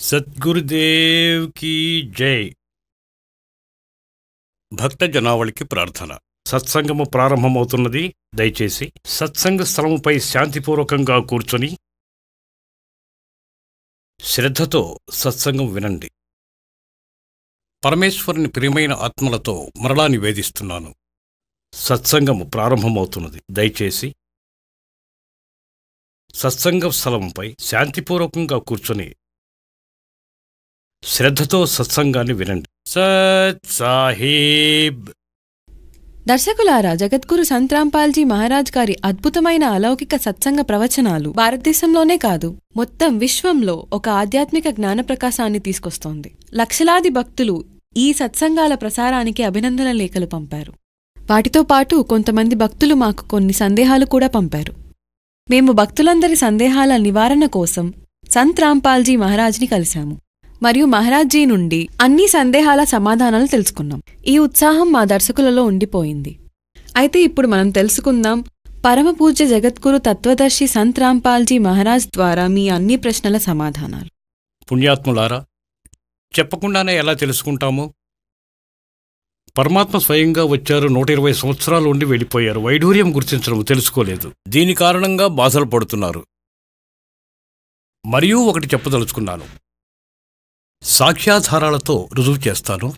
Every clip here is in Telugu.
సద్గురుదేవ్ కీ జై. భక్త జనావళికి ప్రార్థన. సత్సంగము ప్రారంభమవుతున్నది. దయచేసి సత్సంగ స్థలముపై శాంతిపూర్వకంగా కూర్చొని శ్రద్ధతో సత్సంగం వినండి. పరమేశ్వరుని ప్రియమైన ఆత్మలతో మరలా నివేదిస్తున్నాను. సత్సంగము ప్రారంభమవుతున్నది. దయచేసి సత్సంగ స్థలంపై శాంతిపూర్వకంగా కూర్చొని శ్రద్ధతో సత్సంగాన్ని వినండి. సత్ సాహిబ్. దర్శకులారా, జగద్గురు సంత్ రాంపాల్జీ మహారాజ్ గారి అద్భుతమైన అలౌకిక సత్సంగ ప్రవచనాలు భారతదేశంలోనే కాదు, మొత్తం విశ్వంలో ఒక ఆధ్యాత్మిక జ్ఞానప్రకాశాన్ని తీసుకొస్తోంది. లక్షలాది భక్తులు ఈ సత్సంగాల ప్రసారానికి అభినందన లేఖలు పంపారు. వాటితో పాటు కొంతమంది భక్తులు మాకు కొన్ని సందేహాలు కూడా పంపారు. మేము భక్తులందరి సందేహాల నివారణ కోసం సంత్ రాంపాల్జీ మహారాజ్ని కలిశాము మరియు మహారాజ్జీ నుండి అన్ని సందేహాల సమాధానాలు తెలుసుకున్నాం. ఈ ఉత్సాహం మా దర్శకులలో ఉండిపోయింది. అయితే ఇప్పుడు మనం తెలుసుకుందాం పరమపూజ్య జగద్గురు తత్వదర్శి సంత్ రాంపాల్జీ మహారాజ్ ద్వారా మీ అన్ని ప్రశ్నల సమాధానాలు. పుణ్యాత్ములారా, చెప్పకుండానే ఎలా తెలుసుకుంటాము? పరమాత్మ స్వయంగా వచ్చారు, 120 సంవత్సరాలు ఉండి వెళ్ళిపోయారు. వైఢూర్యం గుర్తించడం తెలుసుకోలేదు. దీని కారణంగా బాధలు పడుతున్నారు. మరియు ఒకటి చెప్పదలుచుకున్నాను, సాక్ష్యాధారాలతో రుజువు చేస్తాను.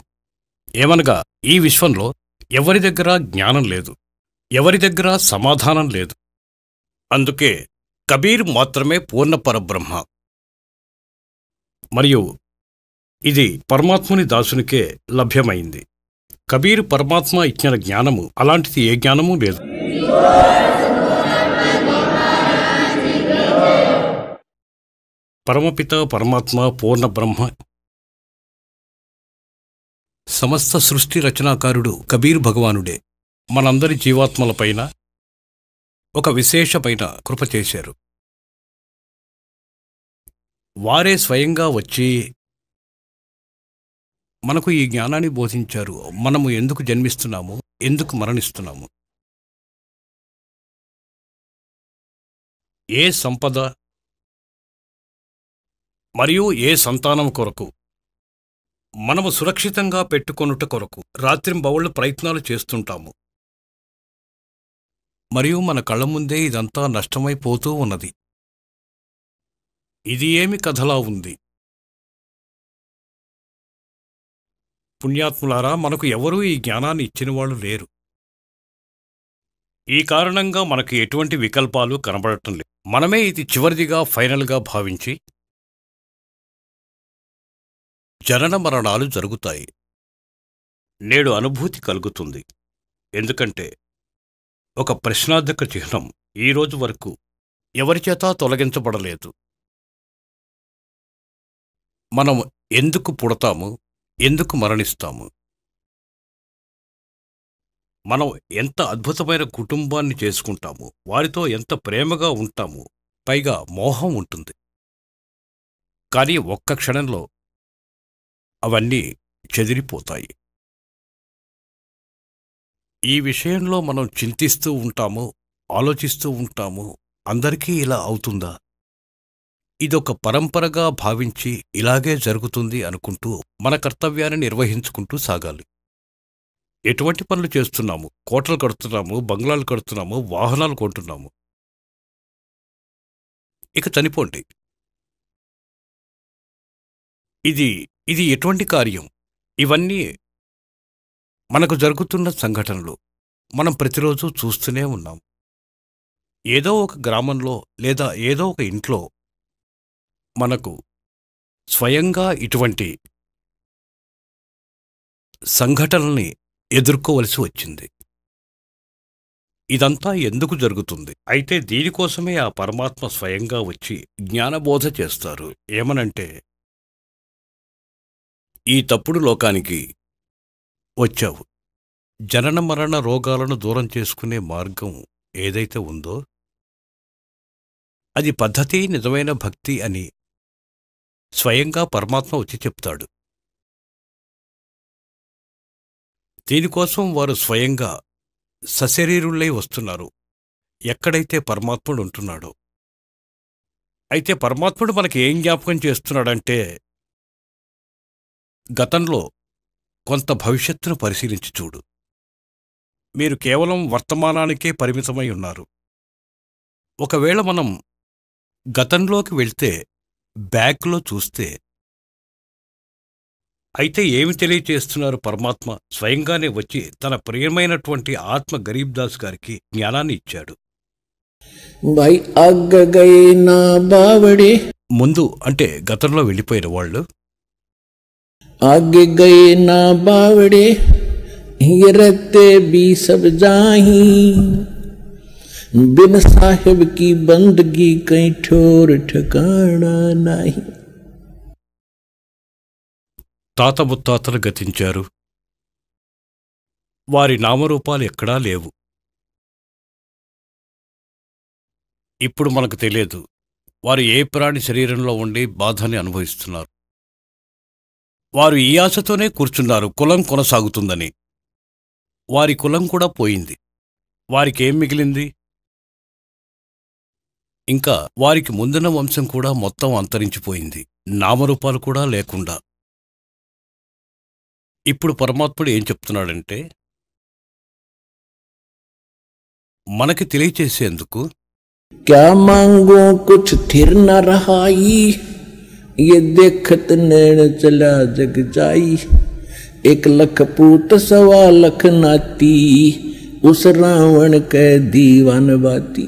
ఏమనగా, ఈ విశ్వంలో ఎవరి దగ్గర జ్ఞానం లేదు, ఎవరి దగ్గర సమాధానం లేదు. అందుకే కబీర్ మాత్రమే పూర్ణ పరబ్రహ్మ. మరియు ఇది పరమాత్ముని దాసునికే లభ్యమైంది. కబీర్ పరమాత్మ ఇచ్చిన జ్ఞానము అలాంటిది ఏ జ్ఞానమూ లేదు. పరమపిత పరమాత్మ పూర్ణ బ్రహ్మ, సమస్త సృష్టి రచనాకారుడు కబీర్ భగవానుడే మనందరి జీవాత్మలపైన ఒక విశేషమైన కృప చేశారు. వారే స్వయంగా వచ్చి మనకు ఈ జ్ఞానాన్ని బోధించారు. మనము ఎందుకు జన్మిస్తున్నాము, ఎందుకు మరణిస్తున్నాము, ఏ సంపద మరియు ఏ సంతానం కొరకు మనము సురక్షితంగా పెట్టుకొనుట కొరకు రాత్రింబవళ్లు ప్రయత్నాలు చేస్తుంటాము. మరియు మన కళ్ల ముందే ఇదంతా నష్టమైపోతూ ఉన్నది. ఇది ఏమి కథలా ఉంది? పుణ్యాత్ములారా, మనకు ఎవరూ ఈ జ్ఞానాన్ని ఇచ్చినవాళ్లు లేరు. ఈ కారణంగా మనకు ఎటువంటి వికల్పాలు కనబడటం లేదు. మనమే ఇది చివరిదిగా, ఫైనల్గా భావించి జనన మరణాలు జరుగుతాయి. నేడు అనుభూతి కలుగుతుంది. ఎందుకంటే ఒక ప్రశ్నార్థక చిహ్నం ఈరోజు వరకు ఎవరిచేతా తొలగించబడలేదు. మనం ఎందుకు పుడతాము, ఎందుకు మరణిస్తాము? మనం ఎంత అద్భుతమైన కుటుంబాన్ని చేసుకుంటాము, వారితో ఎంత ప్రేమగా ఉంటాము, పైగా మోహం ఉంటుంది. కానీ ఒక్క క్షణంలో అవన్నీ చెదిరిపోతాయి. ఈ విషయంలో మనం చింతిస్తూ ఉంటాము, ఆలోచిస్తూ ఉంటాము. అందరికీ ఇలా అవుతుందా? ఇదొక పరంపరగా భావించి ఇలాగే జరుగుతుంది అనుకుంటూ మన కర్తవ్యాన్ని నిర్వహించుకుంటూ సాగాలి. ఎటువంటి పనులు చేస్తున్నాము? కోటలు కడుతున్నాము, బంగ్లాలు కడుతున్నాము, వాహనాలు కొంటున్నాము. ఇక చనిపోండి. ఇది ఎటువంటి కార్యం? ఇవన్నీ మనకు జరుగుతున్న సంఘటనలు మనం ప్రతిరోజు చూస్తూనే ఉన్నాం. ఏదో ఒక గ్రామంలో లేదా ఏదో ఒక ఇంట్లో మనకు స్వయంగా ఇటువంటి సంఘటనల్ని ఎదుర్కోవలసి వచ్చింది. ఇదంతా ఎందుకు జరుగుతుంది? అయితే దీనికోసమే ఆ పరమాత్మ స్వయంగా వచ్చి జ్ఞానబోధ చేస్తారు. ఏమనంటే, ఈ తప్పుడు లోకానికి వచ్చావు. జనన మరణ రోగాలను దూరం చేసుకునే మార్గం ఏదైతే ఉందో అది పద్ధతి, నిజమైన భక్తి అని స్వయంగా పరమాత్మ వచ్చి చెప్తాడు. దీనికోసం వారు స్వయంగా సశరీరులై వస్తున్నారు, ఎక్కడైతే పరమాత్ముడు ఉంటున్నాడో. అయితే పరమాత్ముడు మనకి ఏం జ్ఞాపకం చేస్తున్నాడంటే, గతంలో కొంత భవిష్యత్తును పరిశీలించి చూడు. మీరు కేవలం వర్తమానానికే పరిమితమై ఉన్నారు. ఒకవేళ మనం గతంలోకి వెళ్తే, బ్యాక్లో చూస్తే, అయితే ఏమి తెలియచేస్తున్నారు పరమాత్మ? స్వయంగానే వచ్చి తన ప్రియమైనటువంటి ఆత్మ గరీబ్ దాస్ గారికి జ్ఞానాన్ని ఇచ్చాడు. भाई आग गए ना बावड़े, ముందు అంటే గతంలో వెళ్ళిపోయిన వాళ్ళు आगे गए ना बावड़े, ये रहते भी सब जाही, बिन साहिब की बंदगी कहीं ठोर ठिकाना नहीं. తాత ముత్తాతలు గతించారు. వారి నామరూపాలు ఎక్కడా లేవు. ఇప్పుడు మనకు తెలియదు వారు ఏ ప్రాణి శరీరంలో ఉండి బాధని అనుభవిస్తున్నారు. వారు ఈ ఆశతోనే కూర్చున్నారు కులం కొనసాగుతుందని. వారి కులం కూడా పోయింది. వారికేం మిగిలింది? ఇంకా వారికి ముందున్న వంశం కూడా మొత్తం అంతరించిపోయింది, నామరూపాలు కూడా లేకుండా. ఇప్పుడు పరమాత్ముడు ఏం చెప్తున్నాడంటే, మనకి తెలియచేసేందుకు, क्या मांगो कुछ थिर न रहाई, ये देखत नैन चला जग जाई, 1,00,000 पूत 1,00,000 नाती, उस रावण के दीवान बाती.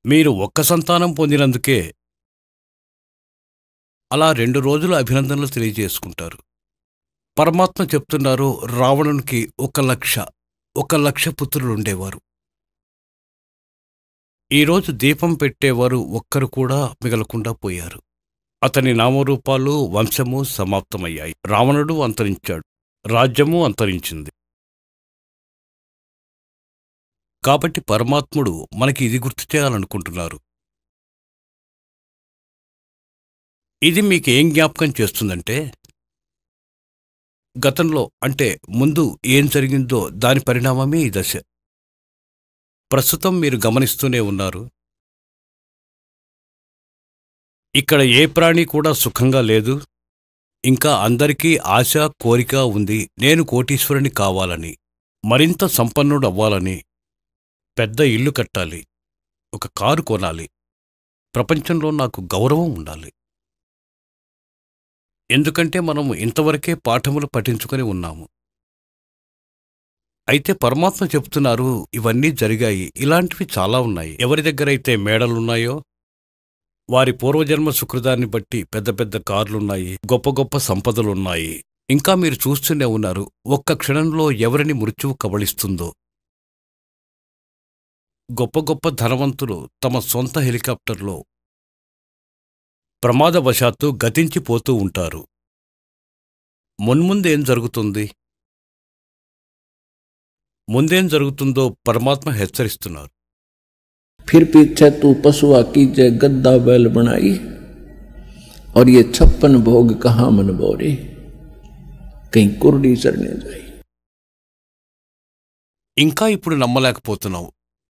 మీరు ఒక్క సంతానం పొందినందుకే అలా 2 రోజులు అభినందనలు తెలియజేసుకుంటారు. పరమాత్మ చెప్తున్నారు, రావణునికి 1,00,000 పుత్రులుండేవారు. ఈరోజు దీపం పెట్టేవారు ఒక్కరు కూడా మిగలకుండా పోయారు. అతని నామరూపాలు, వంశము సమాప్తమయ్యాయి. రావణుడు అంతరించాడు, రాజ్యము అంతరించింది. కాబట్టి పరమాత్ముడు మనకి ఇది గుర్తు చేయాలనుకుంటున్నారు. ఇది మీకేం జ్ఞాపకం చేస్తుందంటే, గతంలో అంటే ముందు ఏం జరిగిందో దాని పరిణామమే ఈ దశ. ప్రస్తుతం మీరు గమనిస్తూనే ఉన్నారు. ఇక్కడ ఏ ప్రాణి కూడా సుఖంగా లేదు. ఇంకా అందరికీ ఆశ, కోరిక ఉంది. నేను కోటీశ్వరుని కావాలని, మరింత సంపన్నుడు అవ్వాలని, పెద్ద ఇల్లు కట్టాలి, ఒక కారు కొనాలి, ప్రపంచంలో నాకు గౌరవం ఉండాలి. ఎందుకంటే మనము ఇంతవరకే పాఠములు పఠించుకొని ఉన్నాము. అయితే పరమాత్మ చెప్తున్నారు, ఇవన్నీ జరిగాయి, ఇలాంటివి చాలా ఉన్నాయి. ఎవరి దగ్గరైతే మేడలున్నాయో వారి పూర్వజన్మ సుకృతాన్ని బట్టి పెద్ద పెద్ద కార్లున్నాయి, గొప్ప గొప్ప సంపదలున్నాయి. ఇంకా మీరు చూస్తూనే ఉన్నారు, ఒక్క క్షణంలో ఎవరిని మృత్యువు కబళిస్తుందో. గొప్ప గొప్ప ధనవంతులు తమ సొంత హెలికాప్టర్లో ప్రమాదవశాత్తు గతించిపోతూ ఉంటారు. మున్ముందేం జరుగుతుంది? ముందేం జరుగుతుందో పరమాత్మ హెచ్చరిస్తున్నారు. फिर पीछे तू पशुआ की जय गद्दा बैल बनाई, और ये 56 भोग कहाँ मन बोरे, कहीं कुर्डी चरने जाई. ఇంకా ఇప్పుడు నమ్మలేకపోతున్నావు,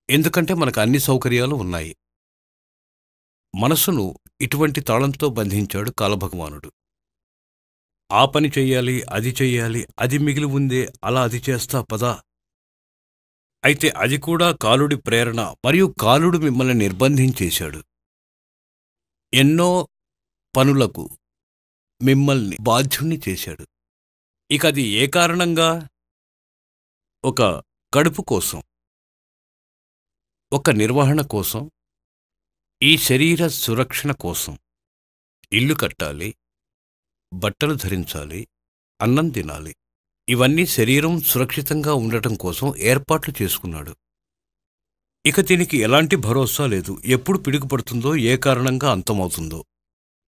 ఎందుకంటే మనకు అన్ని సౌకర్యాలు ఉన్నాయి. మనసును ఇటువంటి తాళంతో బంధించాడు కాలభగవానుడు. ఆ పని చెయ్యాలి, అది చెయ్యాలి, అది మిగిలి ఉందే, అలా అది చేస్తా పదా. అయితే అది కూడా కాలుడి ప్రేరణ, మరియు కాలుడు మిమ్మల్ని నిర్బంధించేశాడు. ఎన్నో పనులకు మిమ్మల్ని బాధ్యుణ్ణి చేశాడు. ఇక అది ఏ కారణంగా? ఒక కడుపు కోసం, ఒక నిర్వహణ కోసం, ఈ శరీర సురక్షణ కోసం. ఇల్లు కట్టాలి, బట్టలు ధరించాలి, అన్నం తినాలి. ఇవన్నీ శరీరం సురక్షితంగా ఉండటం కోసం ఏర్పాట్లు చేసుకున్నాడు. ఇక దీనికి ఎలాంటి భరోసా లేదు, ఎప్పుడు పిడుగుపడుతుందో, ఏ కారణంగా అంతమవుతుందో.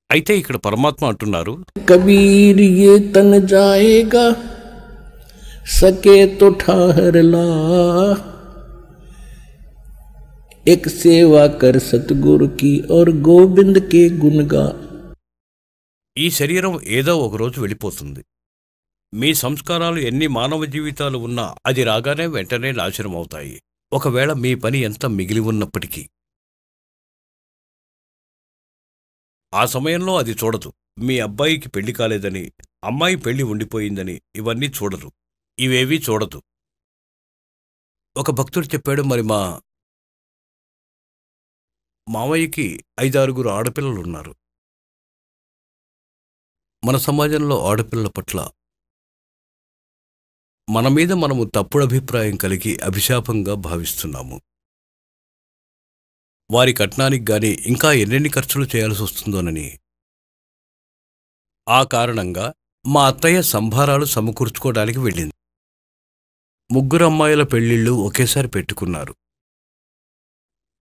అయితే ఇక్కడ పరమాత్మ అంటున్నారు, कबीर ये तन जाएगा, सके तो ठहर ला, एक सेवा कर सतगुरु की और गोविंद के गुण गा. ఈ శరీరం ఏదో ఒకరోజు వెళ్ళిపోతుంది. మీ సంస్కారాలు ఎన్ని మానవ జీవితాలు ఉన్నా అది రాగానే వెంటనే నాశనమవుతాయి. ఒకవేళ మీ పని ఎంత మిగిలి ఉన్నప్పటికీ ఆ సమయంలో అది చూడదు. మీ అబ్బాయికి పెళ్లి కాలేదని, అమ్మాయి పెళ్లి ఉండిపోయిందని ఇవన్నీ చూడరు. ఇవేవీ చూడదు. ఒక భక్తుడు చెప్పాడు, మరి మా మావయ్యకి 5-6 ఆడపిల్లలున్నారు. మన సమాజంలో ఆడపిల్లల పట్ల మన మీద మనము తప్పుడు అభిప్రాయం కలిగి అభిశాపంగా భావిస్తున్నాము. వారి కట్నానికి గాని ఇంకా ఎన్నెన్ని ఖర్చులు చేయాల్సి వస్తుందోనని. ఆ కారణంగా మా అత్తయ్య సంభారాలు సమకూర్చుకోవడానికి వెళ్ళింది. 3 అమ్మాయిల పెళ్లిళ్ళు ఒకేసారి పెట్టుకున్నారు.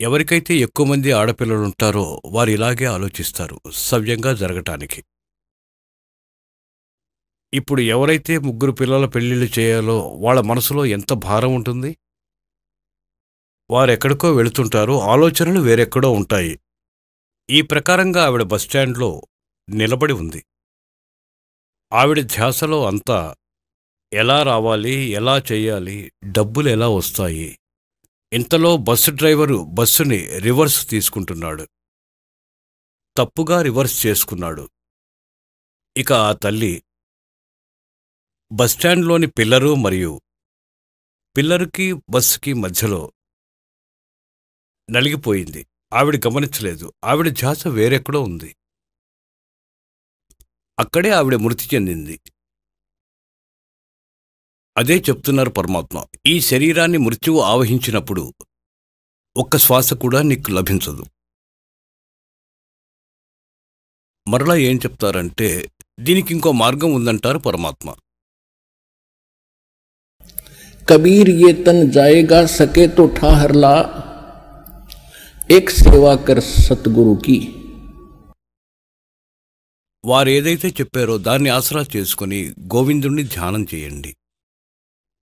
ఎవరికైతే ఎక్కువ మంది ఆడపిల్లలుంటారో వారు ఇలాగే ఆలోచిస్తారు, సవ్యంగా జరగటానికి. ఇప్పుడు ఎవరైతే 3 పిల్లల పెళ్లిళ్ళు చేయాలో వాళ్ళ మనసులో ఎంత భారం ఉంటుంది. వారెక్కడికో వెళుతుంటారు, ఆలోచనలు వేరెక్కడో ఉంటాయి. ఈ ప్రకారంగా ఆవిడ బస్టాండ్లో నిలబడి ఉంది. ఆవిడ ధ్యాసలో అంతా ఎలా రావాలి, ఎలా చెయ్యాలి, డబ్బులు ఎలా వస్తాయి. ఇంతలో బస్సు డ్రైవరు బస్సుని రివర్స్ తీసుకుంటున్నాడు. తప్పుగా రివర్స్ చేసుకున్నాడు. ఇక ఆ తల్లి బస్టాండ్లోని పిల్లరు మరియు పిల్లరుకి బస్సుకి మధ్యలో నలిగిపోయింది. ఆవిడ గమనించలేదు. ఆవిడ ధ్యాస వేరెక్కడో ఉంది. అక్కడే ఆవిడ మృతి చెందింది. అదే చెప్తున్నారు పరమాత్మ. ఈ శరీరాన్ని మృత్యువు ఆవహించినప్పుడు ఒక్క శ్వాస కూడా నీకు లభించదు. మరలా ఏం చెప్తారంటే దీనికి ఇంకో మార్గం ఉందంటారు పరమాత్మ. कबीर ये तन जाएगा सके तो ठाहर ला एक सेवा कर सतगुरु की. వారేదైతే చెప్పారో దాన్ని ఆసరా చేసుకుని గోవిందుణ్ణి ధ్యానం చేయండి.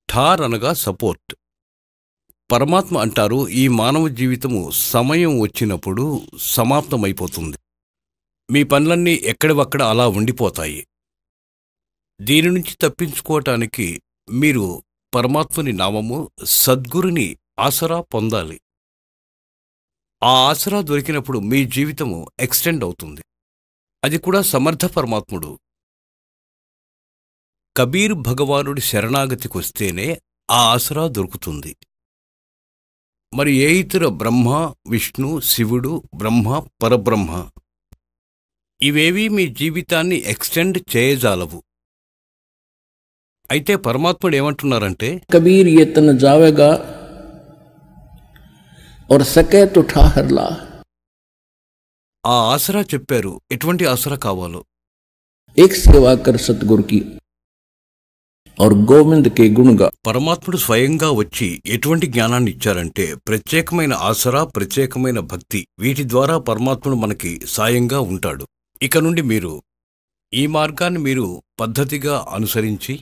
ఠార్ అనగా సపోర్ట్. పరమాత్మ అంటారు, ఈ మానవ జీవితము సమయం వచ్చినప్పుడు సమాప్తమైపోతుంది. మీ పనులన్నీ ఎక్కడివక్కడ అలా ఉండిపోతాయి. దీని నుంచి తప్పించుకోవటానికి మీరు పరమాత్ముని నామము, సద్గురుని ఆసరా పొందాలి. ఆ ఆసరా దొరికినప్పుడు మీ జీవితము ఎక్స్టెండ్ అవుతుంది. అది కూడా సమర్థ పరమాత్ముడు కబీర్ భగవానుడి శరణాగతికొస్తేనే ఆ ఆసరా దొరుకుతుంది. మరి ఏ ఇతర బ్రహ్మ, విష్ణు, శివుడు, బ్రహ్మ, పరబ్రహ్మ ఇవేవీ మీ జీవితాన్ని ఎక్స్టెండ్ చేయజాలవు. అయితే పరమాత్ముడు ఏమంటున్నారంటే, కబీర్ ये तन जावेगा और सके तो ठाहर ला. ఆ ఆసరా చెప్పారు. ఎటువంటి ఆసరా కావాలో. एक सेवा कर सतगुरु की और गोविंद के गुण गा. పరమాత్ముడు స్వయంగా వచ్చి ఎటువంటి జ్ఞానాన్ని ఇచ్చారంటే ప్రత్యేకమైన ఆసరా, ప్రత్యేకమైన భక్తి. వీటి ద్వారా పరమాత్ముడు మనకి సాయంగా ఉంటాడు. ఇక నుండి మీరు ఈ మార్గాన్ని మీరు పద్ధతిగా అనుసరించి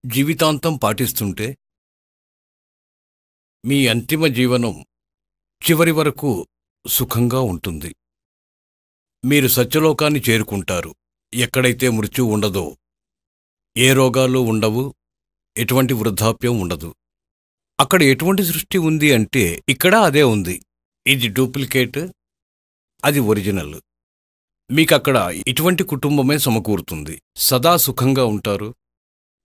జీవితాంతం పాటిస్తుంటే మీ అంతిమ జీవనం చివరి వరకు సుఖంగా ఉంటుంది. మీరు సత్యలోకాన్ని చేరుకుంటారు. ఎక్కడైతే మృత్యు ఉండదో, ఏ రోగాలు ఉండవు, ఎటువంటి వృద్ధాప్యం ఉండదు. అక్కడ ఎటువంటి సృష్టి ఉంది అంటే ఇక్కడ అదే ఉంది. ఇది డూప్లికేట్, అది ఒరిజినల్. మీకక్కడ ఇటువంటి కుటుంబమే సమకూరుతుంది. సదా సుఖంగా ఉంటారు.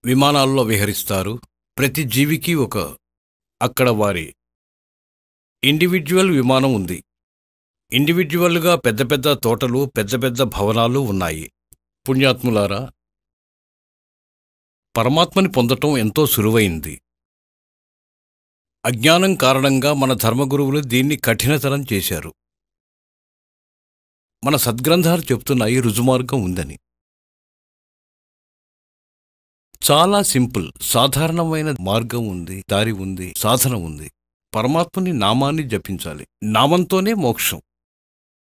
విమానాల్లో విహరిస్తారు. ప్రతి జీవికి అక్కడ వారి ఇండివిడ్యువల్ విమానం ఉంది. ఇండివిడ్యువల్గా పెద్ద పెద్ద తోటలు, పెద్ద పెద్ద భవనాలు ఉన్నాయి. పుణ్యాత్ములారా, పరమాత్మని పొందటం ఎంతో సులువైంది. అజ్ఞానం కారణంగా మన ధర్మగురువులు దీన్ని కఠినతరం చేశారు. మన సద్గ్రంథాలు చెప్తున్నాయి రుజుమార్గం ఉందని. చాలా సింపుల్, సాధారణమైన మార్గం ఉంది, దారి ఉంది, సాధన ఉంది. పరమాత్మని నామాన్ని జపించాలి. నామంతోనే మోక్షం.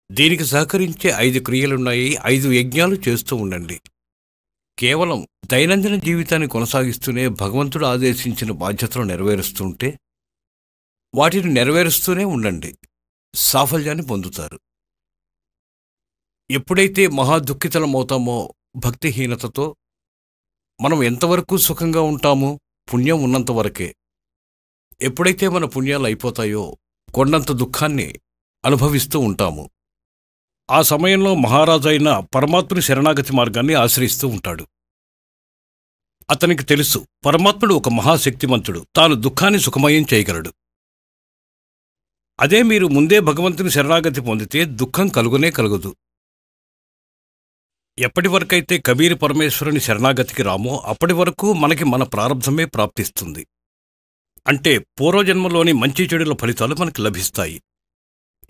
దీనికి సహకరించే 5 క్రియలున్నాయి. 5 యజ్ఞాలు చేస్తూ ఉండండి. కేవలం దైనందిన జీవితాన్ని కొనసాగిస్తూనే భగవంతుడు ఆదేశించిన బాధ్యతలు నెరవేరుస్తుంటే వాటిని నెరవేరుస్తూనే ఉండండి. సాఫల్యాన్ని పొందుతారు. ఎప్పుడైతే మహాదుఃఖితలమవుతామో భక్తిహీనతతో, మనం ఎంతవరకు సుఖంగా ఉంటామో పుణ్యం ఉన్నంతవరకే. ఎప్పుడైతే మన పుణ్యాలు అయిపోతాయో కొండంత దుఃఖాన్ని అనుభవిస్తూ ఉంటాము. ఆ సమయంలో మహారాజైన పరమాత్ముని శరణాగతి మార్గాన్ని ఆశ్రయిస్తూ ఉంటాడు. అతనికి తెలుసు పరమాత్ముడు ఒక మహాశక్తిమంతుడు, తాను దుఃఖాన్ని సుఖమయం చేయగలడు. అదే మీరు ముందే భగవంతుని శరణాగతి పొందితే దుఃఖం కలుగునే కలుగదు. ఎప్పటి వరకైతే కబీర్ పరమేశ్వరుని శరణాగతికి రామో అప్పటి వరకు మనకి మన ప్రారంధమే ప్రాప్తిస్తుంది. అంటే పూర్వజన్మలోని మంచి చెడుల ఫలితాలు మనకు లభిస్తాయి.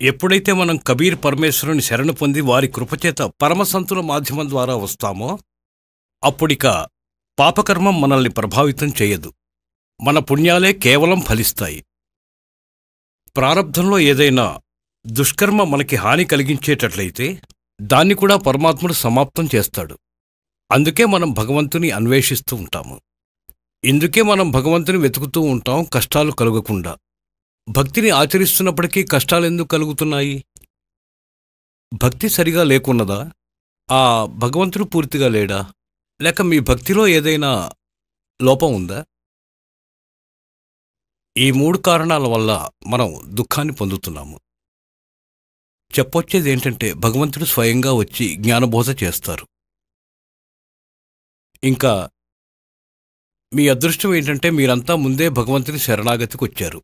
ఎప్పుడైతే మనం కబీర్ పరమేశ్వరుని శరణు పొంది వారి కృపచేత పరమసంతుల మాధ్యమం ద్వారా వస్తామో అప్పుడిక పాపకర్మం మనల్ని ప్రభావితం చేయదు. మన పుణ్యాలే కేవలం ఫలిస్తాయి. ప్రారబ్ధంలో ఏదైనా దుష్కర్మ మనకి హాని కలిగించేటట్లయితే దాన్ని కూడా పరమాత్ముడు సమాప్తం చేస్తాడు. అందుకే మనం భగవంతుని అన్వేషిస్తూ ఉంటాము. ఇందుకే మనం భగవంతుని వెతుకుతూ ఉంటాం, కష్టాలు కలుగకుండా. భక్తిని ఆచరిస్తున్నప్పటికీ కష్టాలెందుకు కలుగుతున్నాయి? భక్తి సరిగా లేకున్నదా? ఆ భగవంతుడు పూర్తిగా లేడా? లేక మీ భక్తిలో ఏదైనా లోపం ఉందా? ఈ 3 కారణాల వల్ల మనం దుఃఖాన్ని పొందుతున్నాము. చెప్పొచ్చేదేంటంటే భగవంతుడు స్వయంగా వచ్చి జ్ఞానబోధ చేస్తారు. ఇంకా మీ అదృష్టం ఏంటంటే మీరంతా ముందే భగవంతుని శరణాగతికి వచ్చారు.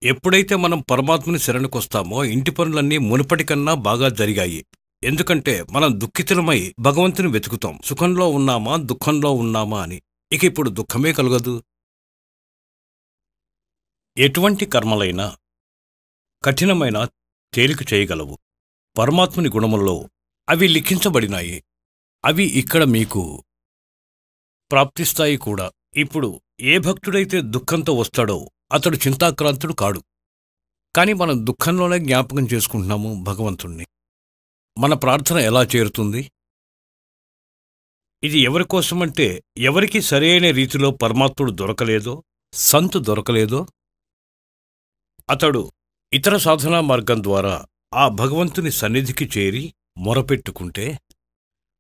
ఎప్పుడైతే మనం పరమాత్ముని శరణుకొస్తామో ఇంటి పనులన్నీ మునుపటికన్నా బాగా జరిగాయి. ఎందుకంటే మనం దుఃఖితులమై భగవంతుని వెతుకుతాం, సుఖంలో ఉన్నామా దుఃఖంలో ఉన్నామా అని. ఇక ఇప్పుడు దుఃఖమే కలగదు. ఎటువంటి కర్మలైనా కఠినమైన తేలిక చేయగలవు. పరమాత్ముని గుణముల్లో అవి లిఖించబడినాయి. అవి ఇక్కడ మీకు ప్రాప్తిస్తాయి కూడా. ఇప్పుడు ఏ భక్తుడైతే దుఃఖంతో వస్తాడో అతడు చింతాక్రాంతుడు కాడు. కాని మనం దుఃఖంలోనే జ్ఞాపకం చేసుకుంటున్నాము భగవంతుణ్ణి. మన ప్రార్థన ఎలా చేరుతుంది? ఇది ఎవరికోసమంటే ఎవరికి సరైన రీతిలో పరమాత్ముడు దొరకలేదో, సంతు దొరకలేదో అతడు ఇతర సాధనా మార్గం ద్వారా ఆ భగవంతుని సన్నిధికి చేరి మొరపెట్టుకుంటే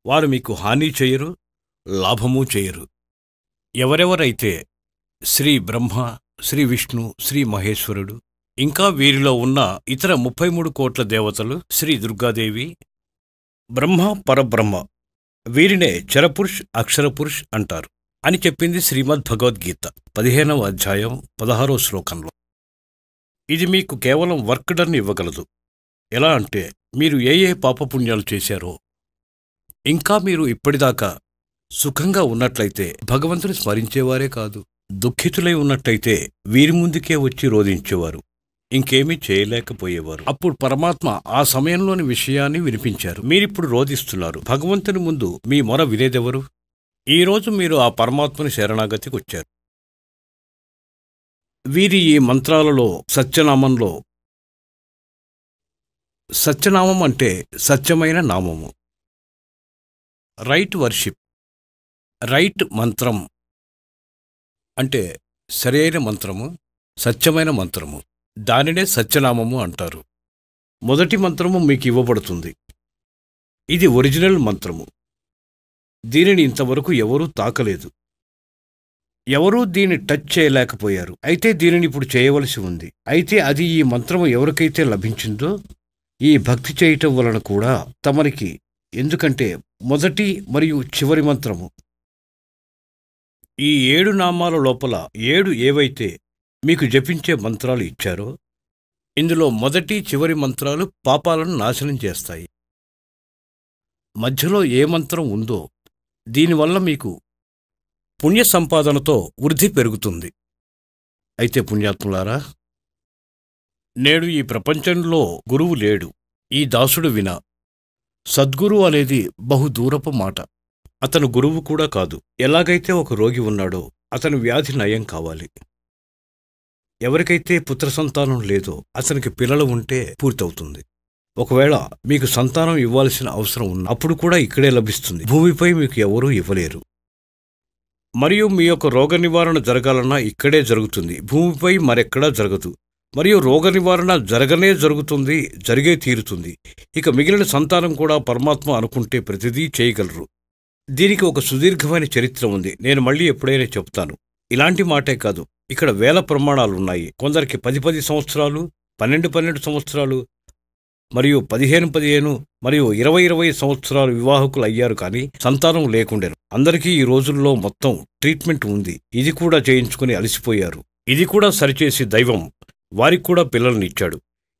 వారు మీకు హాని చేయరు, లాభమూ చేయరు. ఎవరెవరైతే శ్రీ బ్రహ్మ, శ్రీ విష్ణు, శ్రీ మహేశ్వరుడు, ఇంకా వీరిలో ఉన్న ఇతర 33 కోట్ల దేవతలు, శ్రీ దుర్గాదేవి, బ్రహ్మ, పరబ్రహ్మ, వీరినే చరపురుష్, అక్షరపురుష్ అంటారు అని చెప్పింది శ్రీమద్భగవద్గీత 15వ అధ్యాయం 16వ శ్లోకంలో. ఇది మీకు కేవలం వర్క్ డన్ ఇవ్వగలదు. ఎలా అంటే మీరు ఏ ఏ పాపపుణ్యాలు చేశారో, ఇంకా మీరు ఇప్పటిదాకా సుఖంగా ఉన్నట్లయితే భగవంతుని స్మరించేవారే కాదు, దుఃఖితులై ఉన్నట్లయితే వీరి ముందుకే వచ్చి రోధించేవారు, ఇంకేమీ చేయలేకపోయేవారు. అప్పుడు పరమాత్మ ఆ సమయంలోని విషయాన్ని వినిపించారు. మీరిప్పుడు రోధిస్తున్నారు. భగవంతుని ముందు మీ మొర వినేదెవరు? ఈరోజు మీరు ఆ పరమాత్మని శరణాగతికి వచ్చారు. వీరి ఈ మంత్రాలలో సత్యనామంలో, సత్యనామం అంటే సత్యమైన నామము, రైట్ వర్షిప్, రైట్ మంత్రం అంటే సరైన మంత్రము, సత్యమైన మంత్రము, దానినే సత్యనామము అంటారు. మొదటి మంత్రము మీకు ఇవ్వబడుతుంది. ఇది ఒరిజినల్ మంత్రము. దీనిని ఇంతవరకు ఎవరూ తాకలేదు, ఎవరూ దీన్ని టచ్ చేయలేకపోయారు. అయితే దీనిని ఇప్పుడు చేయవలసి ఉంది. అయితే అది ఈ మంత్రము ఎవరికైతే లభించిందో ఈ భక్తి చేయటం వలన కూడా తమరికి, ఎందుకంటే మొదటి మరియు చివరి మంత్రము, ఈ 7 నామాల లోపల 7 ఏవైతే మీకు జపించే మంత్రాలు ఇచ్చారో ఇందులో మొదటి చివరి మంత్రాలు పాపాలను నాశనం చేస్తాయి. మధ్యలో ఏ మంత్రం ఉందో దీనివల్ల మీకు పుణ్య సంపాదనతో వృద్ధి పెరుగుతుంది. అయితే పుణ్యాత్ములారా, నేడు ఈ ప్రపంచంలో గురువు లేడు, ఈ దాసుడు వినా. సద్గురు అనేది బహుదూరపు మాట. అతను గురువు కూడా కాదు. ఎలాగైతే ఒక రోగి ఉన్నాడో అతని వ్యాధి నయం కావాలి. ఎవరికైతే పుత్ర సంతానం లేదో అతనికి పిల్లలు ఉంటే పూర్తవుతుంది. ఒకవేళ మీకు సంతానం ఇవ్వాల్సిన అవసరం ఉన్న అప్పుడు కూడా ఇక్కడే లభిస్తుంది. భూమిపై మీకు ఎవరూ ఇవ్వలేరు. మరియు మీ యొక్క రోగ నివారణ జరగాలన్నా ఇక్కడే జరుగుతుంది, భూమిపై మరెక్కడా జరగదు. మరియు రోగ నివారణ జరగనే జరుగుతుంది, జరిగే తీరుతుంది. ఇక మిగిలిన సంతానం కూడా పరమాత్మ అనుకుంటే ప్రతిదీ చేయగలరు. దీనికి ఒక సుదీర్ఘమైన చరిత్ర ఉంది, నేను మళ్ళీ ఎప్పుడైనా చెప్తాను. ఇలాంటి మాటే కాదు, ఇక్కడ వేల ప్రమాణాలున్నాయి. కొందరికి 10 సంవత్సరాలు, 12 సంవత్సరాలు, మరియు 15 మరియు 20 సంవత్సరాలు వివాహకులు అయ్యారు, కానీ సంతానం లేకుండెను. అందరికీ ఈ రోజుల్లో మొత్తం ట్రీట్మెంట్ ఉంది. ఇది కూడా చేయించుకుని అలసిపోయారు. ఇది కూడా సరిచేసి దైవం వారికి కూడా పిల్లల్నిచ్చాడు.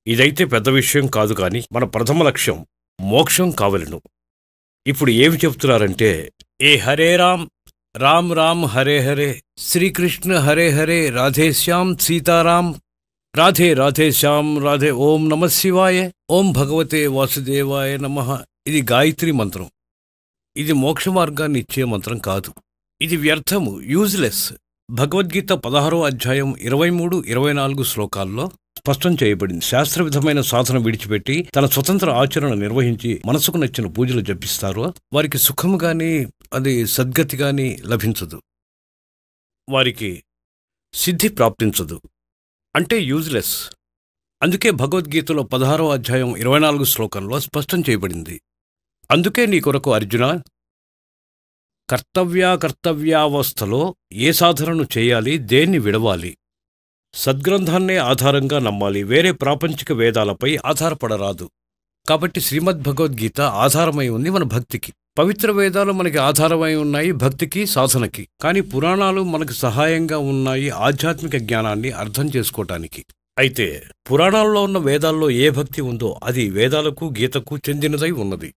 ఇదైతే పెద్ద విషయం కాదు, కానీ మన ప్రథమ లక్ష్యం మోక్షం కావలెను. ఇప్పుడు ఏమి చెప్తున్నారంటే, ఏ హరే రామ్ రామ్ రామ్ హరే హరే, శ్రీకృష్ణ హరే హరే, రాధేశ్యాం సీతారాం, రాధే రాధేశ్యాం రాధే, ఓం నమ శివాయ, ఓం భగవతే వాసుదేవాయ నమః. ఇది గాయత్రి మంత్రం. ఇది మోక్ష మార్గాన్ని ఇచ్చే మంత్రం కాదు. ఇది వ్యర్థము, యూజ్లెస్. భగవద్గీత 16వ అధ్యాయం 23, 24 శ్లోకాల్లో స్పష్టం చేయబడింది. శాస్త్రవిధమైన సాధన విడిచిపెట్టి తన స్వతంత్ర ఆచరణ నిర్వహించి మనసుకు నచ్చిన పూజలు జపిస్తారో వారికి సుఖము గాని అది సద్గతి గాని లభించదు, వారికి సిద్ధి ప్రాప్తించదు. అంటే యూజ్లెస్. అందుకే భగవద్గీతలో 16వ అధ్యాయం 24 శ్లోకంలో స్పష్టం చేయబడింది. అందుకే నీ కొరకు అర్జున, కర్తవ్యావస్థలో ఏ సాధనను చేయాలి, దేన్ని విడవాలి, సద్గ్రంథాన్నే ఆధారంగా నమ్మాలి, వేరే ప్రాపంచిక వేదాలపై ఆధారపడరాదు. కాబట్టి శ్రీమద్భగవద్గీత ఆధారమై ఉంది మన భక్తికి. పవిత్ర వేదాలు మనకి ఆధారమై ఉన్నాయి భక్తికి, సాధనకి. కానీ పురాణాలు మనకు సహాయంగా ఉన్నాయి ఆధ్యాత్మిక జ్ఞానాన్ని అర్థం చేసుకోవటానికి. అయితే పురాణాల్లో ఉన్న వేదాల్లో ఏ భక్తి ఉందో అది వేదాలకు, గీతకు చెందినదై ఉన్నది.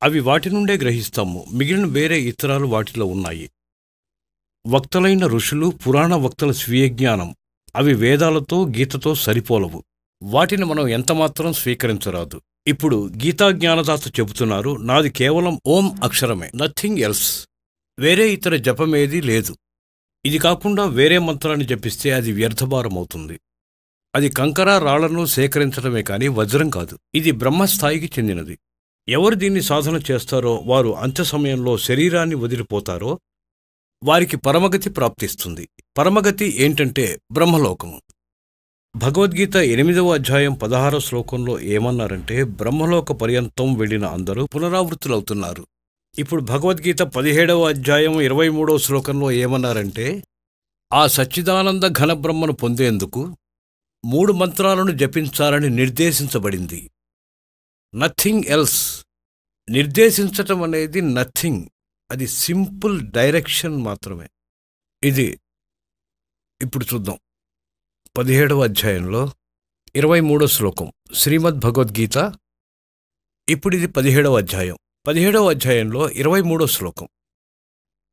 అవి వాటి నుండే గ్రహిస్తాము. మిగిలిన వేరే ఇతరాలు వాటిలో ఉన్నాయి. వక్తలైన ఋషులు, పురాణ వక్తల స్వీయ జ్ఞానం అవి వేదాలతో, గీతతో సరిపోలవు. వాటిని మనం ఎంతమాత్రం స్వీకరించరాదు. ఇప్పుడు గీతా జ్ఞానదాత చెబుతున్నారు, నాది కేవలం ఓం అక్షరమే, నథింగ్ ఎల్స్. వేరే ఇతర జపమేదీ లేదు. ఇది కాకుండా వేరే మంత్రాన్ని జపిస్తే అది వ్యర్థభారమవుతుంది. అది కంకర రాళ్లను సేకరించడమే కాని వజ్రం కాదు. ఇది బ్రహ్మస్థాయికి చెందినది. ఎవరు దీన్ని సాధన చేస్తారో వారు అంత్య సమయంలో శరీరాన్ని వదిలిపోతారో వారికి పరమగతి ప్రాప్తిస్తుంది. పరమగతి ఏంటంటే బ్రహ్మలోకము. భగవద్గీత 8వ అధ్యాయం 16వ శ్లోకంలో ఏమన్నారంటే, బ్రహ్మలోక పర్యంతం వెళ్లిన అందరూ పునరావృత్తులవుతున్నారు. ఇప్పుడు భగవద్గీత 17వ అధ్యాయం 23వ శ్లోకంలో ఏమన్నారంటే, ఆ సచ్చిదానంద ఘన బ్రహ్మను పొందేందుకు 3 మంత్రాలను జపించాలని నిర్దేశించబడింది. Nothing else. నిర్దేశించటం అనేది నథింగ్, అది సింపుల్ డైరెక్షన్ మాత్రమే. ఇది ఇప్పుడు చూద్దాం. 17వ అధ్యాయంలో 23వ శ్లోకం శ్రీమద్భగవద్గీత. ఇప్పుడు ఇది 17వ అధ్యాయం. 17వ అధ్యాయంలో 23వ శ్లోకం.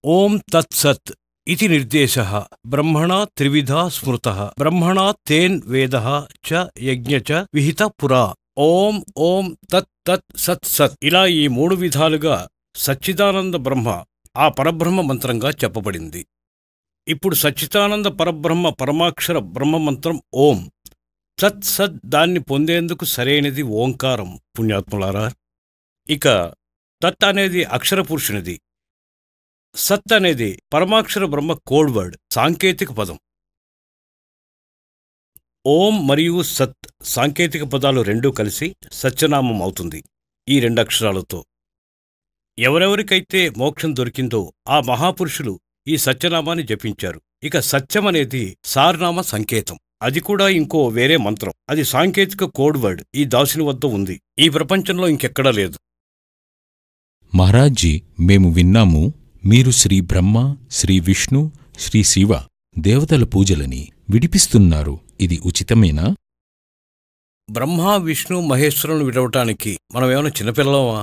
ఓం తత్సత్ ఇతి నిర్దేశః బ్రహ్మణా త్రివిధా స్మృతః బ్రహ్మణా తేన్ వేదః చ యజ్ఞ చ విహిత పురా. ఓం ఓం తత్ తత్ సత్ సత్. ఇలా ఈ 3 విధాలుగా సచ్చిదానంద బ్రహ్మ ఆ పరబ్రహ్మ మంత్రంగా చెప్పబడింది. ఇప్పుడు సచ్చిదానంద పరబ్రహ్మ పరమాక్షర బ్రహ్మ మంత్రం ఓం. సత్ సత్ దాన్ని పొందేందుకు సరైనది ఓంకారం పుణ్యాత్ములారా. ఇక తత్ అనేది అక్షర పురుషునిది. సత్ అనేది పరమాక్షర బ్రహ్మ కోడ్ వర్డ్, సాంకేతిక పదం. ఓం మరియు సత్ సాంకేతిక పదాలు రెండూ కలిసి సత్యనామం అవుతుంది. ఈ 2 అక్షరాలతో ఎవరెవరికైతే మోక్షం దొరికిందో ఆ మహాపురుషులు ఈ సత్యనామాన్ని జపించారు. ఇక సత్యమనేది సారనామ సంకేతం. అది కూడా ఇంకో వేరే మంత్రం. అది సాంకేతిక కోడ్ వర్డ్ ఈ దాసుని వద్ద ఉంది. ఈ ప్రపంచంలో ఇంకెక్కడా లేదు. మహారాజ్జీ, మేము విన్నాము మీరు శ్రీ బ్రహ్మ, శ్రీ విష్ణు, శ్రీ శివ దేవతల పూజలని విడిపిస్తున్నారు. ఇది ఉచితమేనా? బ్రహ్మ, విష్ణు, మహేశ్వరులను విడవటానికి మనమేమైనా చిన్నపిల్లలమా?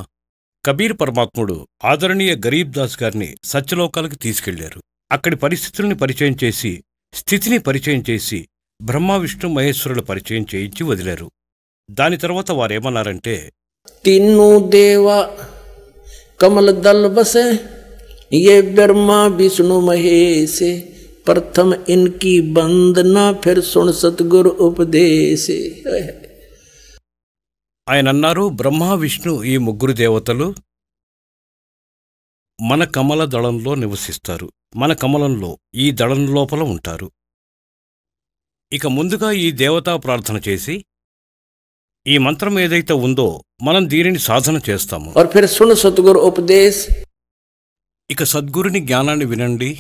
కబీర్ పరమాత్ముడు ఆదరణీయ గరీబ్ దాస్ గారిని సత్యలోకాలకు తీసుకెళ్లారు. అక్కడి పరిస్థితుల్ని పరిచయం చేసి, స్థితిని పరిచయం చేసి, బ్రహ్మ, విష్ణు, మహేశ్వరుల పరిచయం చేయించి వదిలారు. దాని తర్వాత వారేమన్నారంటే, तीनों देवा कमल दल बसे ये ब्रह्मा विष्णु महेश प्रथम इनकी वंदना फिर सुन सतगुरु उपदेश. ఆయన అన్నారు, బ్రహ్మ, విష్ణు ఈ 3 దేవతలు మన కమల దళంలో నివసిస్తారు. మన కమలంలో ఈ దళం లోపల ఉంటారు. ఇక ముందుగా ఈ దేవతా ప్రార్థన చేసి ఈ మంత్రం ఏదైతే ఉందో మనం దీనిని సాధన చేస్తాము. और फिर सुन सतगुरु उपदेश. ఇక సద్గురుని జ్ఞానాన్ని వినండి.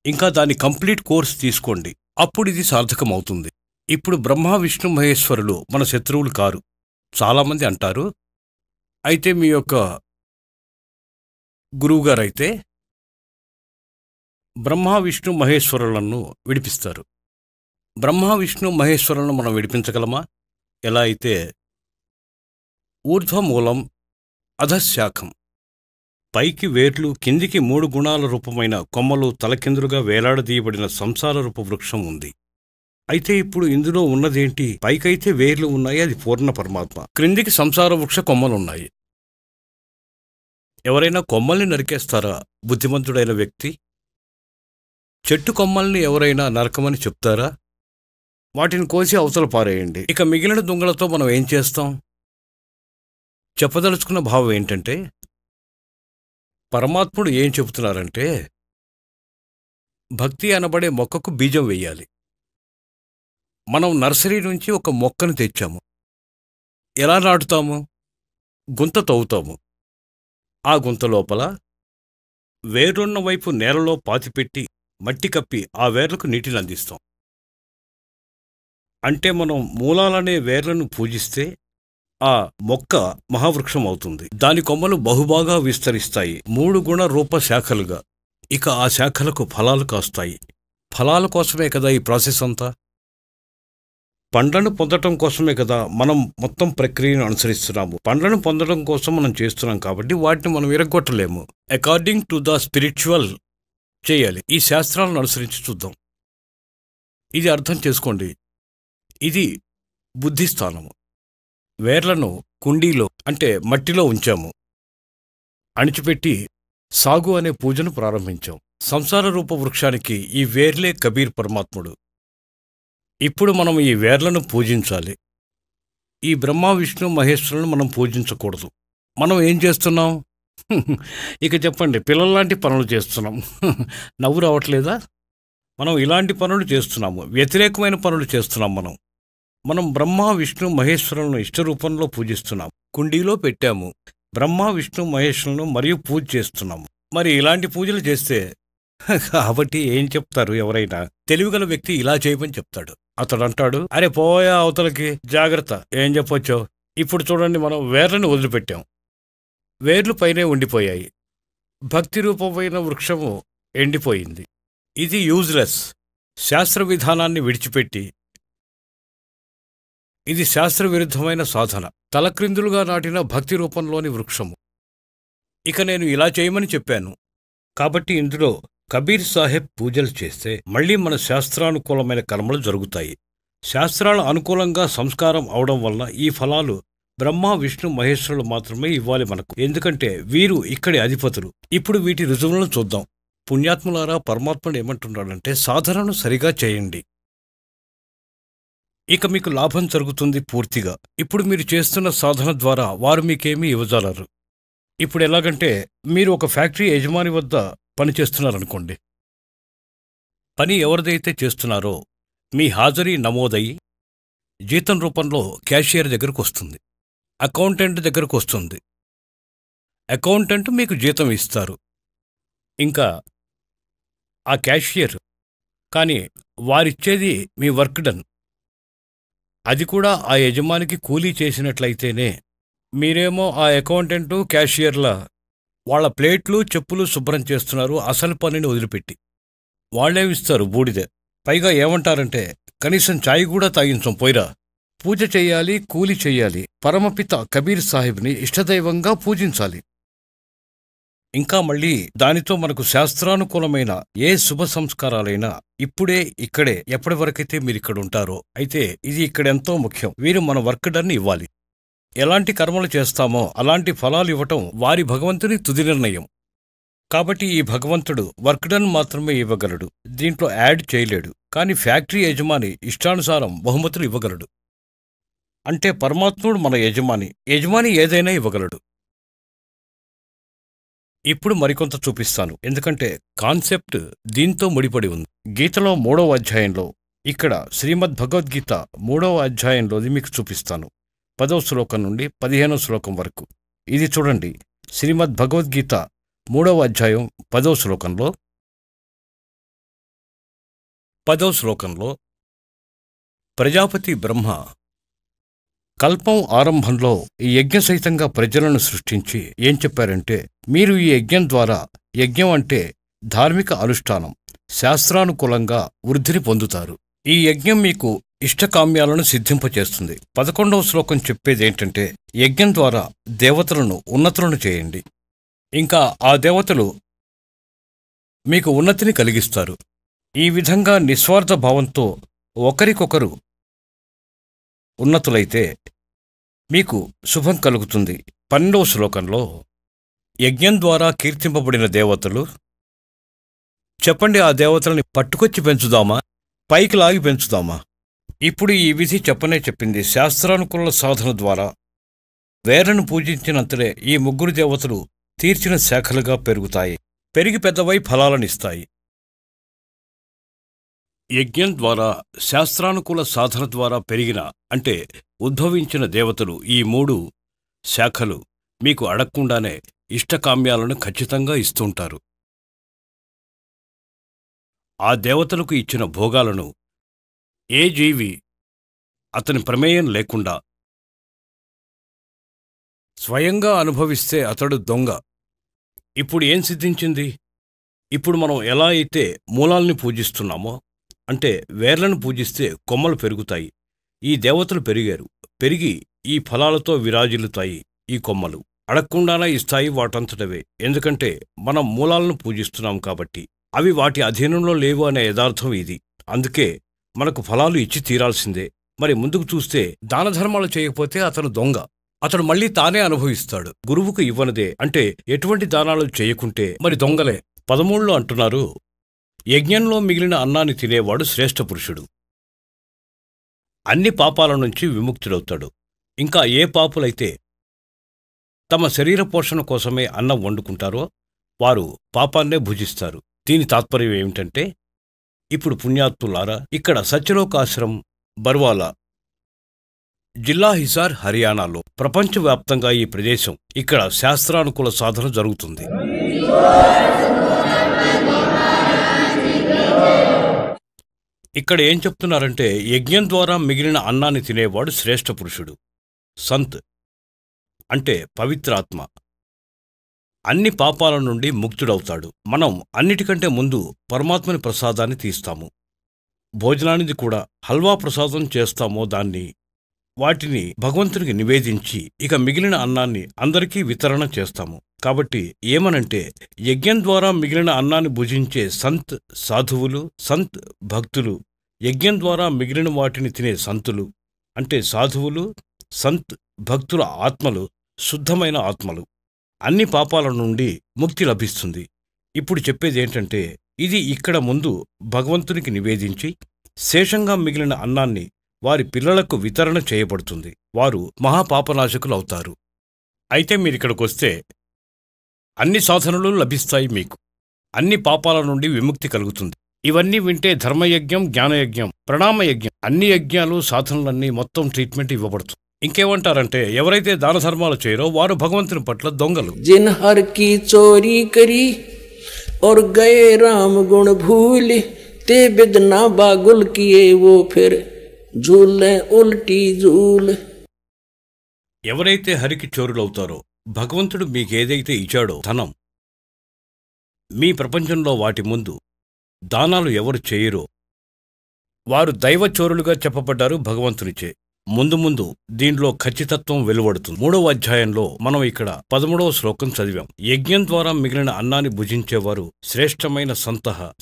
ఇంకా దాని కంప్లీట్ కోర్స్ తీసుకోండి. అప్పుడు ఇది సార్థకమవుతుంది. ఇప్పుడు బ్రహ్మ, విష్ణు, మహేశ్వరులు మన శత్రువులు కారు. చాలామంది అంటారు. అయితే మీ యొక్క గురువుగారైతే బ్రహ్మ విష్ణు మహేశ్వరులను విడిపిస్తారు. బ్రహ్మ విష్ణు మహేశ్వరులను మనం విడిపించగలమా? ఎలా అయితే ఊర్ధ్వమూలం అధశాఖం, పైకి వేర్లు, కిందికి 3 గుణాల రూపమైన కొమ్మలు, తలకిందులుగా వేలాడదీయబడిన సంసార రూప వృక్షం ఉంది. అయితే ఇప్పుడు ఇందులో ఉన్నదేంటి? పైకైతే వేర్లు ఉన్నాయి, అది పూర్ణ పరమాత్మ. క్రిందికి సంసార వృక్ష కొమ్మలున్నాయి. ఎవరైనా కొమ్మల్ని నరికేస్తారా బుద్ధిమంతుడైన వ్యక్తి? చెట్టు కొమ్మల్ని ఎవరైనా నరకమని చెప్తారా? వాటిని కోసి అవతల పారేయండి. ఇక మిగిలిన దుంగలతో మనం ఏం చేస్తాం? చెప్పదలుచుకున్న భావం ఏంటంటే, పరమాత్ముడు ఏం చెబుతున్నారంటే, భక్తి అనబడే మొక్కకు బీజం వెయ్యాలి. మనం నర్సరీ నుంచి ఒక మొక్కను తెచ్చాము. ఎలా నాటుతాము? గుంత తవ్వుతాము. ఆ గుంత లోపల వేరున్న వైపు నేలలో పాతిపెట్టి మట్టి కప్పి ఆ వేర్లకు నీటిని అందిస్తాం. అంటే మనం మూలాలనే వేర్లను పూజిస్తే ఆ మొక్క మహావృక్షం అవుతుంది. దాని కొమ్మలు బహుబాగా విస్తరిస్తాయి, 3 గుణ రూప శాఖలుగా. ఇక ఆ శాఖలకు ఫలాలు కాస్తాయి. ఫలాల కోసమే కదా ఈ ప్రాసెస్ అంతా. పండ్లను పొందటం కోసమే కదా మనం మొత్తం ప్రక్రియను అనుసరిస్తున్నాము. పండ్లను పొందడం కోసం మనం చేస్తున్నాం కాబట్టి వాటిని మనం విరగొట్టలేము. అకార్డింగ్ టు ద స్పిరిచువల్ చేయాలి. ఈ శాస్త్రాలను అనుసరించి చూద్దాం. ఇది అర్థం చేసుకోండి. ఇది బుద్ధిస్థానము. వేర్లను కుండీలో అంటే మట్టిలో ఉంచాము. అణిచిపెట్టి సాగు అనే పూజను ప్రారంభించాం. సంసార రూప వృక్షానికి ఈ వేర్లే కబీర్ పరమాత్ముడు. ఇప్పుడు మనం ఈ వేర్లను పూజించాలి. ఈ బ్రహ్మ విష్ణు మహేశ్వరులను మనం పూజించకూడదు. మనం ఏం చేస్తున్నాం? ఇక చెప్పండి. పిల్లల్లాంటి పనులు చేస్తున్నాం. నవ్వు రావట్లేదా? మనం ఇలాంటి పనులు చేస్తున్నాము. వ్యతిరేకమైన పనులు చేస్తున్నాం. మనం బ్రహ్మ విష్ణు మహేశ్వరులను ఇష్టరూపంలో పూజిస్తున్నాం. కుండీలో పెట్టాము. బ్రహ్మ విష్ణు మహేశ్వరులను మరియు పూజ చేస్తున్నాము. మరి ఇలాంటి పూజలు చేస్తే కాబట్టి ఏం చెప్తారు? ఎవరైనా తెలివిగల వ్యక్తి ఇలా చేయమని చెప్తాడు. అతడు అంటాడు, అరే పోయా అవతలకి, జాగ్రత్త. ఏం చెప్పొచ్చో? ఇప్పుడు చూడండి, మనం వేర్లను వదిలిపెట్టాం. వేర్లు పైనే ఉండిపోయాయి. భక్తి రూపమైన వృక్షము ఎండిపోయింది. ఇది యూజ్లెస్. శాస్త్ర విధానాన్ని విడిచిపెట్టి ఇది శాస్త్ర విరుద్ధమైన సాధన. తలక్రిందులుగా నాటిన భక్తి రూపంలోని వృక్షము. ఇక నేను ఇలా చేయమని చెప్పాను కాబట్టి ఇందులో కబీర్ సాహెబ్ పూజలు చేస్తే మళ్లీ మన శాస్త్రానుకూలమైన కర్మలు జరుగుతాయి. శాస్త్రాల అనుకూలంగా సంస్కారం అవడం వలన ఈ ఫలాలు బ్రహ్మ విష్ణు మహేశ్వరులు మాత్రమే ఇవ్వాలి మనకు. ఎందుకంటే వీరు ఇక్కడి అధిపతులు. ఇప్పుడు వీటి రుజువులను చూద్దాం. పుణ్యాత్ములారా, పరమాత్ముడు ఏమంటున్నాడంటే, సాధనను సరిగా చేయండి, ఇక మీకు లాభం జరుగుతుంది పూర్తిగా. ఇప్పుడు మీరు చేస్తున్న సాధన ద్వారా వారు మీకేమీ ఇవ్వజాలరు. ఇప్పుడు ఎలాగంటే, మీరు ఒక ఫ్యాక్టరీ యజమాని వద్ద పనిచేస్తున్నారనుకోండి. పని ఎవరిదైతే చేస్తున్నారో మీ హాజరీ నమోదయ్యి జీతం రూపంలో క్యాషియర్ దగ్గరకు వస్తుంది, అకౌంటెంట్ దగ్గరకు వస్తుంది. అకౌంటెంట్ మీకు జీతం ఇస్తారు. ఇంకా ఆ క్యాషియర్ కానీ వారిచ్చేది మీ వర్క్ డన్. అది కూడా ఆ యజమానికి కూలీ చేసినట్లయితేనే. మీరేమో ఆ అకౌంటెంటు క్యాషియర్ల వాళ్ల ప్లేట్లు చెప్పులు శుభ్రం చేస్తున్నారు అసలు పనిని వదిలిపెట్టి. వాళ్లేమిస్తారు? బూడిదే. పైగా ఏమంటారంటే, కనీసం ఛాయ్ కూడా తాగించం, పోయిరా. పూజ చెయ్యాలి, కూలి చెయ్యాలి. పరమపిత కబీర్ సాహెబ్ని ఇష్టదైవంగా పూజించాలి. ఇంకా మళ్ళీ దానితో మనకు శాస్త్రానుకూలమైన ఏ శుభ సంస్కారాలైనా ఇప్పుడే ఇక్కడే ఎప్పటి వరకైతే మీరిక్కడుంటారో అయితే ఇది ఇక్కడెంతో ముఖ్యం. వీరు మన వర్క్ డన్ ఇవ్వాలి. ఎలాంటి కర్మలు చేస్తామో అలాంటి ఫలాలు ఇవ్వటం వారి భగవంతుని తుది నిర్ణయం. కాబట్టి ఈ భగవంతుడు వర్క్ డన్ మాత్రమే ఇవ్వగలడు, దీంట్లో యాడ్ చేయలేడు. కాని ఫ్యాక్టరీ యజమాని ఇష్టానుసారం బహుమతులు ఇవ్వగలడు. అంటే పరమాత్ముడు మన యజమాని ఏదైనా ఇవ్వగలడు. ఇప్పుడు మరికొంత చూపిస్తాను, ఎందుకంటే కాన్సెప్ట్ దీంతో ముడిపడి ఉంది. గీతలో 3వ అధ్యాయంలో, ఇక్కడ శ్రీమద్ భగవద్గీత 3వ అధ్యాయంలోది మీకు చూపిస్తాను. 10వ శ్లోకం నుండి 15వ శ్లోకం వరకు. ఇది చూడండి. శ్రీమద్ భగవద్గీత 3వ అధ్యాయం 10వ శ్లోకంలో 10వ శ్లోకంలో ప్రజాపతి బ్రహ్మ కల్పం ఆరంభంలో ఈ యజ్ఞ సహితంగా ప్రజలను సృష్టించి ఏం చెప్పారంటే, మీరు ఈ యజ్ఞం ద్వారా, యజ్ఞం అంటే ధార్మిక అనుష్ఠానం, శాస్త్రానుకూలంగా వృద్ధిని పొందుతారు. ఈ యజ్ఞం మీకు ఇష్టకామ్యాలను సిద్ధింపచేస్తుంది. 11వ శ్లోకం చెప్పేదేంటంటే, యజ్ఞం ద్వారా దేవతలను ఉన్నతులను చేయండి. ఇంకా ఆ దేవతలు మీకు ఉన్నతిని కలిగిస్తారు. ఈ విధంగా నిస్వార్థ భావంతో ఒకరికొకరు ఉన్నతులైతే మీకు శుభం కలుగుతుంది. 12వ శ్లోకంలో యజ్ఞం ద్వారా కీర్తింపబడిన దేవతలు, చెప్పండి, ఆ దేవతలని పట్టుకొచ్చి పెంచుదామా, పైకి లాగి పెంచుదామా? ఇప్పుడు ఈ విధి చెప్పనే చెప్పింది. శాస్త్రానుకూల సాధన ద్వారా వేర్లను పూజించినంతలే ఈ ముగ్గురు దేవతలు తీర్చిన శాఖలుగా పెరుగుతాయి, పెరిగి పెద్దవై ఫలాలనిస్తాయి. యజ్ఞం ద్వారా, శాస్త్రానుకూల సాధన ద్వారా పెరిగిన అంటే ఉద్భవించిన దేవతలు, ఈ 3 శాఖలు మీకు అడగకుండానే ఇష్టకామ్యాలను ఖచ్చితంగా ఇస్తుంటారు. ఆ దేవతలకు ఇచ్చిన భోగాలను ఏ జీవి అతని ప్రమేయం లేకుండా స్వయంగా అనుభవిస్తే అతడు దొంగ. ఇప్పుడు ఏం సిద్ధించింది? ఇప్పుడు మనం ఎలా అయితే మూలాల్ని పూజిస్తున్నామో, అంటే వేర్లను పూజిస్తే కొమ్మలు పెరుగుతాయి. ఈ దేవతలు పెరిగి ఈ ఫలాలతో విరాజిల్లుతాయి. ఈ కొమ్మలు అడగకుండానే ఇస్తాయి వాటంతటవే. ఎందుకంటే మనం మూలాలను పూజిస్తున్నాం కాబట్టి. అవి వాటి అధీనంలో లేవు అనే యథార్థం ఇది. అందుకే మనకు ఫలాలు ఇచ్చి తీరాల్సిందే. మరి ముందుకు చూస్తే దానధర్మాలు చేయకపోతే అతను దొంగ. అతడు మళ్ళీ తానే అనుభవిస్తాడు. గురువుకు ఇవ్వనిదే, అంటే ఎటువంటి దానాలు చేయకుంటే మరి దొంగలే. 13లో అంటున్నారు, యజ్ఞంలో మిగిలిన అన్నాన్ని తినేవాడు శ్రేష్ఠ పురుషుడు. అన్ని పాపాల నుంచి విముక్తుడవుతాడు. ఇంకా ఏ పాపులైతే తమ శరీర పోషణ కోసమే అన్నం వండుకుంటారో వారు పాపాన్నే భుజిస్తారు. దీని తాత్పర్యం ఏమిటంటే, ఇప్పుడు పుణ్యాత్ములారా, ఇక్కడ సత్యలోకాశ్రమం బర్వాలా, జిల్లా హిసార్, హర్యానాలో ప్రపంచవ్యాప్తంగా ఈ ప్రదేశం, ఇక్కడ శాస్త్రానుకూల సాధన జరుగుతుంది. ఇక్కడ ఏం చెప్తున్నారంటే, యజ్ఞం ద్వారా మిగిలిన అన్నాన్ని తినేవాడు శ్రేష్ఠ పురుషుడు. సంత్ అంటే పవిత్రాత్మ. అన్ని పాపాల నుండి ముక్తుడవుతాడు. మనం అన్నిటికంటే ముందు పరమాత్మని ప్రసాదాన్ని తీస్తాము. భోజనానికి కూడా హల్వా ప్రసాదం చేస్తామో వాటిని భగవంతునికి నివేదించి ఇక మిగిలిన అన్నాన్ని అందరికీ వితరణ చేస్తాము. కాబట్టి ఏమనంటే, యజ్ఞం ద్వారా మిగిలిన అన్నాన్ని భుజించే సంత్ సాధువులు, సంత్ భక్తులు, యజ్ఞం ద్వారా మిగిలిన వాటిని తినే సంతులు అంటే సాధువులు, సంత్ భక్తుల ఆత్మలు శుద్ధమైన ఆత్మలు. అన్ని పాపాల నుండి ముక్తి లభిస్తుంది. ఇప్పుడు చెప్పేదేంటంటే, ఇది ఇక్కడ ముందు భగవంతునికి నివేదించి శేషంగా మిగిలిన అన్నాన్ని వారి పిల్లలకు వితరణ చేయబడుతుంది. వారు మహాపాపనాశకులవుతారు. అయితే మీరిక్కడికొస్తే అన్ని సాధనలు లభిస్తాయి. మీకు అన్ని పాపాల నుండి విముక్తి కలుగుతుంది. ఇవన్నీ వింటే ధర్మయజ్ఞం, జ్ఞానయజ్ఞం, ప్రణామయజ్ఞం, అన్ని యజ్ఞాలు, సాధనలన్నీ మొత్తం ట్రీట్మెంట్ ఇవ్వబడుతుంది. ఇంకేమంటారంటే, ఎవరైతే దాన ధర్మాలు చేయరో వారు భగవంతుని పట్ల దొంగలు. जिन हर की चोरी करी और गए राम गुण भूल, ते बिदना बागुल किए वो फिर झूले उल्टी झूल. ఎవరైతే హరికి చోరులవుతారో, భగవంతుడు మీకేదైతే ఇచ్చాడో ధనం, మీ ప్రపంచంలో వాటి ముందు దానాలు ఎవరు చేయరో వారు దైవచోరులుగా చెప్పబడ్డారు భగవంతునిచే. ముందు దీంట్లో ఖచ్చితత్వం వెలువడుతుంది. 3వ అధ్యాయంలో మనం ఇక్కడ 13వ శ్లోకం చదివాం. యజ్ఞం ద్వారా మిగిలిన అన్నాన్ని భుజించేవారు శ్రేష్టమైన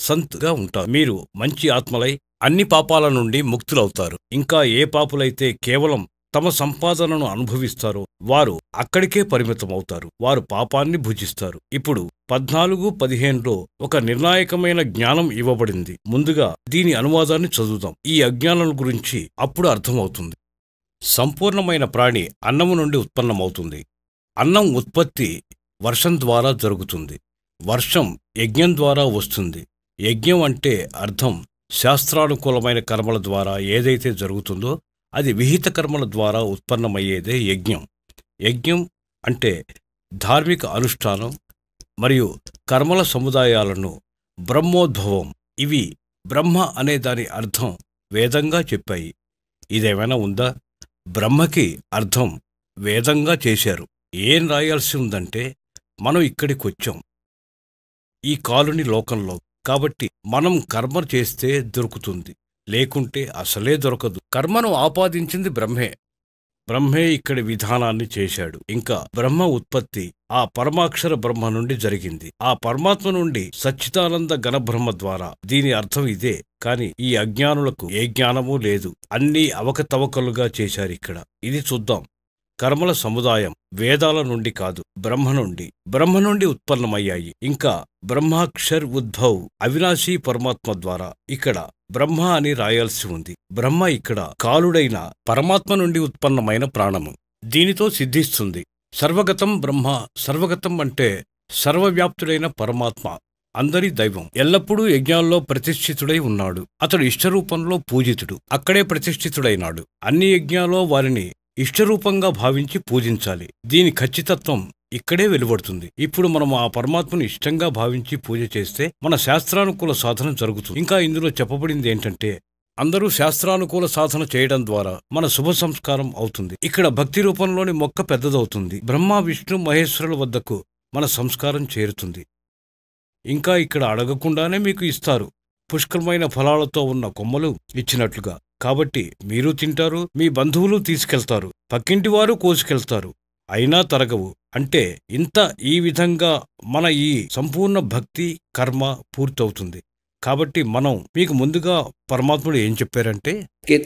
సంత్గా ఉంటారు. మీరు మంచి ఆత్మలై అన్ని పాపాల నుండి ముక్తులవుతారు. ఇంకా ఏ పాపులైతే కేవలం తమ సంపాదనను అనుభవిస్తారో వారు అక్కడికే పరిమితమవుతారు. వారు పాపాన్ని భుజిస్తారు. ఇప్పుడు 14-15లో ఒక నిర్ణాయకమైన జ్ఞానం ఇవ్వబడింది. ముందుగా దీని అనువాదాన్ని చదువుదాం. ఈ అజ్ఞానం గురించి అప్పుడు అర్థమవుతుంది. సంపూర్ణమైన ప్రాణి అన్నము నుండి ఉత్పన్నమవుతుంది. అన్నం ఉత్పత్తి వర్షం ద్వారా జరుగుతుంది. వర్షం యజ్ఞం ద్వారా వస్తుంది. యజ్ఞం అంటే అర్థం శాస్త్రానుకూలమైన కర్మల ద్వారా ఏదైతే జరుగుతుందో అది విహిత కర్మల ద్వారా ఉత్పన్నమయ్యేదే యజ్ఞం. యజ్ఞం అంటే ధార్మిక అనుష్ఠానం మరియు కర్మల సముదాయాలను బ్రహ్మోద్భవం. ఇవి బ్రహ్మ అనే దాని అర్థం వేదంగా చెప్పాయి. ఇదేమైనా ఉందా? బ్రహ్మకి అర్థం వేదంగా చేశారు. ఏం రాయాల్సి ఉందంటే, మనం ఇక్కడికొచ్చాం ఈ కాలుని లోకంలో, కాబట్టి మనం కర్మ చేస్తే దొరుకుతుంది, లేకుంటే అసలే దొరకదు. కర్మను ఆపాదించింది బ్రహ్మే ఇక్కడి విధానాన్ని చేశాడు. ఇంకా బ్రహ్మ ఉత్పత్తి ఆ పరమాక్షర బ్రహ్మ నుండి జరిగింది, ఆ పరమాత్మ నుండి సచ్చిదానంద ఘనబ్రహ్మ ద్వారా. దీని అర్థం ఇదే. కాని ఈ అజ్ఞానులకు ఏ జ్ఞానమూ లేదు, అన్నీ అవకతవకలుగా చేశారిక్కడ. ఇది చూద్దాం. కర్మల సముదాయం వేదాల నుండి కాదు, బ్రహ్మ నుండి ఉత్పన్నమయ్యాయి. ఇంకా బ్రహ్మాక్షర్ ఉద్భవ్ అవినాశీ పరమాత్మ ద్వారా. ఇక్కడ బ్రహ్మ అని రాయాల్సి ఉంది. బ్రహ్మ ఇక్కడ కాలుడైన పరమాత్మ నుండి ఉత్పన్నమైన ప్రాణము, దీనితో సిద్ధిస్తుంది. సర్వగతం బ్రహ్మ. సర్వగతం అంటే సర్వవ్యాప్తుడైన పరమాత్మ, అందరి దైవం. ఎల్లప్పుడూ యజ్ఞాల్లో ప్రతిష్ఠితుడై ఉన్నాడు. అతడు ఇష్టరూపంలో పూజితుడు, అక్కడే ప్రతిష్ఠితుడైనాడు. అన్ని యజ్ఞాల్లో వారిని ఇష్టరూపంగా భావించి పూజించాలి. దీని ఖచ్చితత్వం ఇక్కడే వెలువడుతుంది. ఇప్పుడు మనం ఆ పరమాత్మను ఇష్టంగా భావించి పూజ చేస్తే మన శాస్త్రానుకూల సాధన జరుగుతుంది. ఇంకా ఇందులో చెప్పబడింది ఏంటంటే, అందరూ శాస్త్రానుకూల సాధన చేయడం ద్వారా మన శుభ సంస్కారం అవుతుంది. ఇక్కడ భక్తి రూపంలోని మొక్క పెద్దదవుతుంది. బ్రహ్మ విష్ణు మహేశ్వరుల వద్దకు మన సంస్కారం చేరుతుంది. ఇంకా ఇక్కడ అడగకుండానే మీకు ఇస్తారు, పుష్కలమైన ఫలాలతో ఉన్న కొమ్మలు ఇచ్చినట్లుగా. కాబట్టి మీరు తింటారు, మీ బంధువులు తీసుకెళ్తారు, పక్కింటివారు కోసుకెళ్తారు, అయినా తరగవు. అంటే ఈ విధంగా మన ఈ సంపూర్ణ భక్తి కర్మ పూర్తవుతుంది. కాబట్టి మనం మీకు ముందుగా పరమాత్ముడు ఏం చెప్పారంటే,